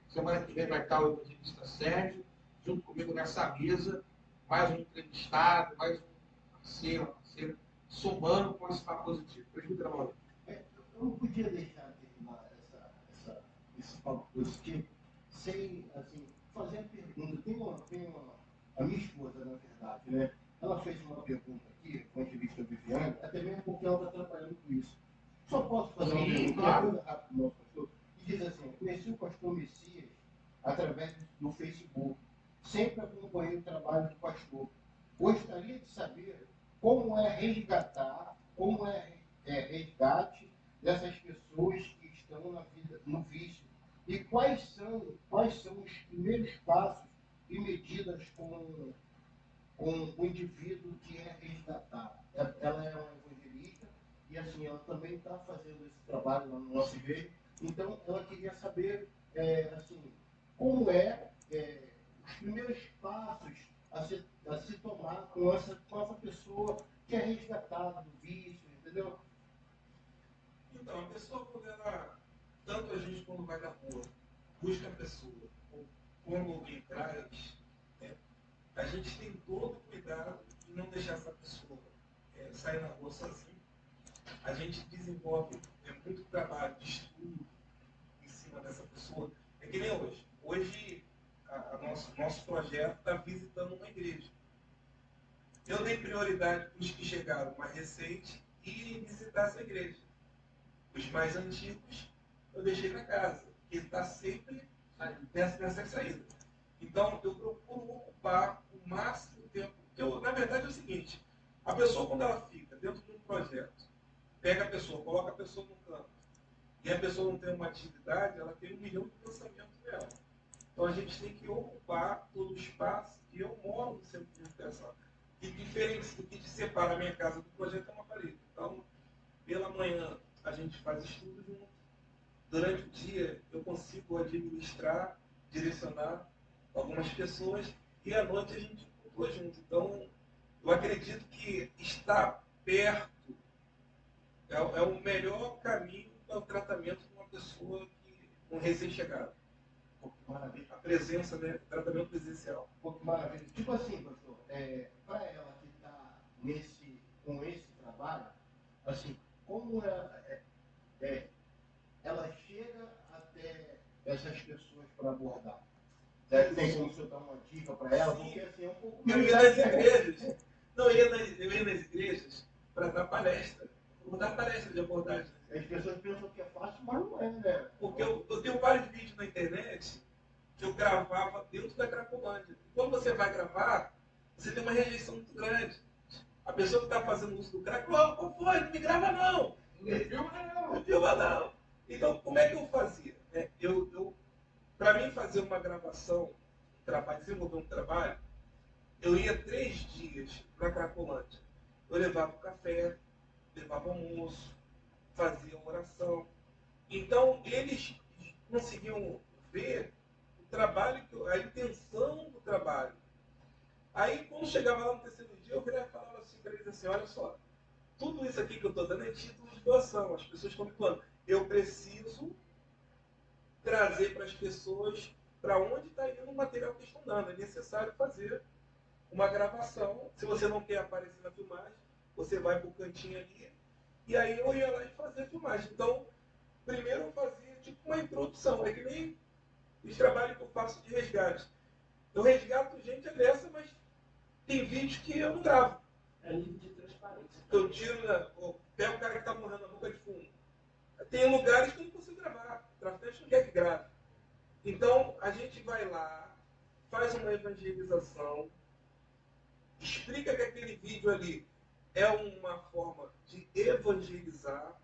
Semana que vem vai estar o evangelista Sérgio, junto comigo nessa mesa, mais um entrevistado, mais um parceiro, somando com esse Papo Positivo. Presbítero Amorim. queria deixar terminar esse papo positivo sem, assim, fazer a pergunta. A minha esposa, na verdade, né? Ela fez uma pergunta aqui, com a entrevista Viviane, até mesmo porque ela está trabalhando com isso. Só posso fazer uma pergunta, claro. coisa rápida, nosso pastor? E diz assim, eu conheci o pastor Messias através do Facebook. Sempre acompanhei o trabalho do pastor. Gostaria de saber como é resgatar, resgate dessas pessoas que estão na vida, no vício. E quais são os primeiros passos e medidas com o indivíduo que é resgatado. Ela é uma evangelista e assim, ela também está fazendo esse trabalho lá no nosso igreja. Então, ela queria saber assim, como os primeiros passos a se tomar com essa pessoa que é resgatada do vício, entendeu? Então, a pessoa, quando ela, tanto a gente quando vai na rua, busca a pessoa, ou quando alguém traz, a gente tem todo o cuidado de não deixar essa pessoa sair na rua sozinha. A gente desenvolve muito trabalho de estudo em cima dessa pessoa. É que nem hoje. Hoje, nosso projeto está visitando uma igreja. Eu dei prioridade para os que chegaram mais recentes e visitar essa igreja. Os mais antigos, eu deixei na casa, porque está sempre nessa saída. Então, eu procuro ocupar o máximo tempo. Na verdade, é o seguinte: a pessoa, quando ela fica dentro de um projeto, pega a pessoa, coloca a pessoa no canto, e a pessoa não tem uma atividade, ela tem 1 milhão de pensamentos dela. Então, a gente tem que ocupar todo o espaço, e eu moro no centro de educação. E diferente do que separa a minha casa do projeto é uma parede. Então, pela manhã, a gente faz estudo junto. Durante o dia, eu consigo administrar, direcionar algumas pessoas, e à noite a gente cultua junto. Então, eu acredito que estar perto é o melhor caminho para o tratamento de uma pessoa, um recém-chegado. Maravilha. A presença, né? O tratamento presencial. Maravilha. Tipo assim, pastor, para ela que está com esse trabalho, assim, como ela chega até essas pessoas para abordar? Tem como você dar uma dica para ela? Sim. Porque assim, é um pouco Eu ia nas igrejas. Não, eu ia nas igrejas para dar palestra. Vou dar palestra de abordagem. As pessoas pensam que é fácil, mas não é, né? Porque eu tenho vários vídeos na internet que eu gravava dentro da Cracolândia. Quando você vai gravar, você tem uma rejeição muito grande. A pessoa que está fazendo uso do crack, qual foi? Não me grava não. Não filma não. Então, como é que eu fazia? Para mim fazer uma gravação, desenvolver um trabalho, eu ia 3 dias para Cracolândia. Eu levava o café, levava o almoço, fazia oração. Então, eles conseguiam ver o trabalho, a intenção do trabalho. Aí, quando chegava lá no 3º dia, eu virava e falava assim para eles assim: olha só, tudo isso aqui que eu estou dando é título de doação, as pessoas estão me doando. Eu preciso trazer para as pessoas para onde está indo o material que estão dando. É necessário fazer uma gravação. Se você não quer aparecer na filmagem, você vai para o cantinho ali, e aí eu ia lá e fazia a filmagem. Então, primeiro eu fazia tipo uma introdução, é que nem os trabalhos que eu faço de resgate. Eu resgato gente dessa, mas tem vídeos que eu não gravo. É livre de transparência. Eu tiro, pego o cara que está morrendo na boca de fumo. Tem lugares que eu não consigo gravar. O traficante não quer que grave. Então, a gente vai lá, faz uma evangelização, explica que aquele vídeo ali é uma forma de evangelizar,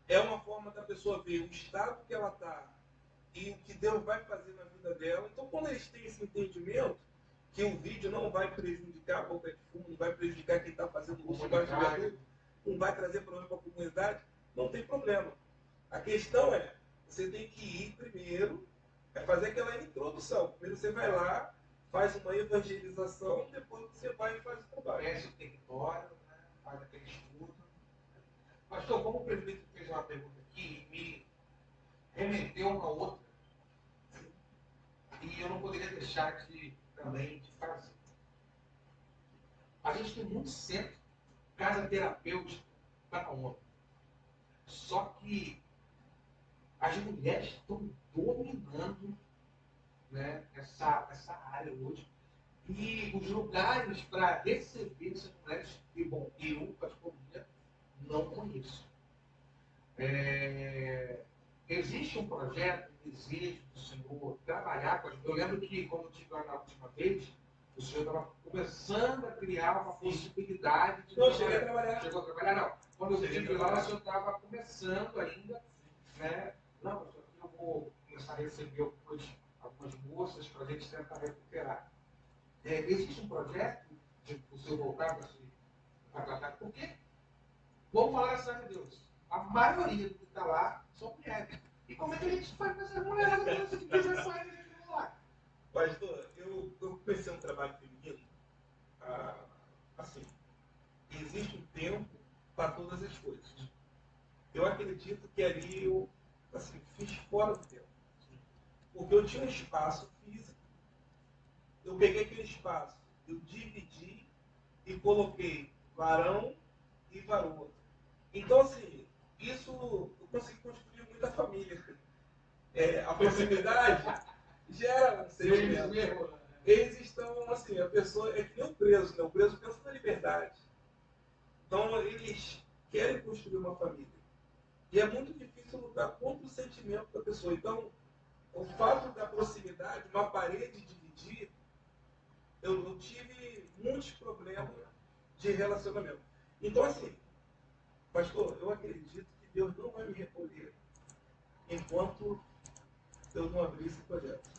é uma forma da pessoa ver o estado que ela está e o que Deus vai fazer na vida dela. Então, quando eles têm esse entendimento, que o vídeo não vai prejudicar a boca de fumo, não vai prejudicar quem está fazendo uso da juventude, não vai trazer problema para a comunidade, não tem problema. A questão é, você tem que ir primeiro, fazer aquela introdução. Primeiro você vai lá, faz uma evangelização, depois você vai e faz o trabalho. Conhece o território, né? Faz aquele estudo. Pastor, como o prefeito fez uma pergunta aqui, me remeteu uma outra, e eu não poderia deixar também de fazer. A gente tem muito centro, casa terapêutica para homem. Só que As mulheres estão dominando, né, essa área hoje. E os lugares para receber essas mulheres, e bom, eu, pastor, não conheço. Existe um projeto, um desejo do Senhor trabalhar com as mulheres. Eu lembro que quando eu estive lá na última vez, o Senhor estava começando a criar uma possibilidade de Não, cheguei a trabalhar. Chegou a trabalhar, não. Quando eu estive lá, o Senhor estava começando ainda, né? Não, pastor, eu vou começar a receber algumas moças para a gente tentar recuperar. Existe um projeto de o Senhor voltar para tratar, porque, vamos falar a sério de Deus, a maioria do que está lá são mulheres. E como é que a gente faz com essas mulheres que quiser sair de lá? Pastor, eu comecei um trabalho feminino, assim, existe um tempo para todas as coisas. Eu acredito que ali eu, assim, fiz fora do tempo. Porque eu tinha um espaço físico, eu peguei aquele espaço, eu dividi e coloquei varão e varoa. Então, assim, isso eu consegui construir muita família. A proximidade gera um sentimento. Eles estão, assim, a pessoa é que nem o preso, né? O preso pensa na liberdade. Então, eles querem construir uma família. E é muito difícil lutar contra o sentimento da pessoa. Então, o fato da proximidade, uma parede dividir, eu tive muitos problemas de relacionamento. Então, assim, pastor, eu acredito que Deus não vai me recolher enquanto eu não abrir esse projeto.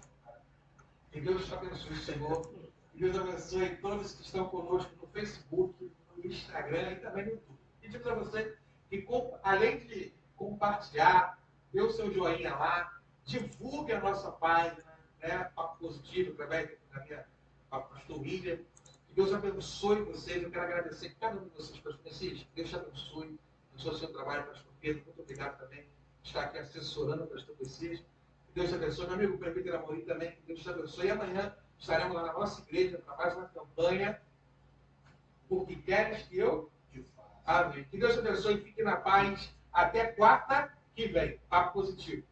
Que Deus te abençoe, Senhor. Que Deus abençoe todos que estão conosco no Facebook, no Instagram e também no YouTube. Pedir para você que, além de compartilhar, dê o seu joinha lá, divulgue a nossa página, né, Papo Positivo, através da minha pastor William. Que Deus abençoe vocês. Eu quero agradecer cada um de vocês, pastor Messias. Deus te abençoe. Abençoe o seu trabalho, pastor Pedro. Muito obrigado também por estar aqui assessorando o pastor Messias. Que Deus te abençoe. Meu amigo Prefeito Amorim também. Que Deus te abençoe. E amanhã estaremos lá na nossa igreja para mais uma campanha. O que queres que eu te faça. Amém. Que Deus te abençoe e fique na paz. Até quarta que vem. Papo Positivo.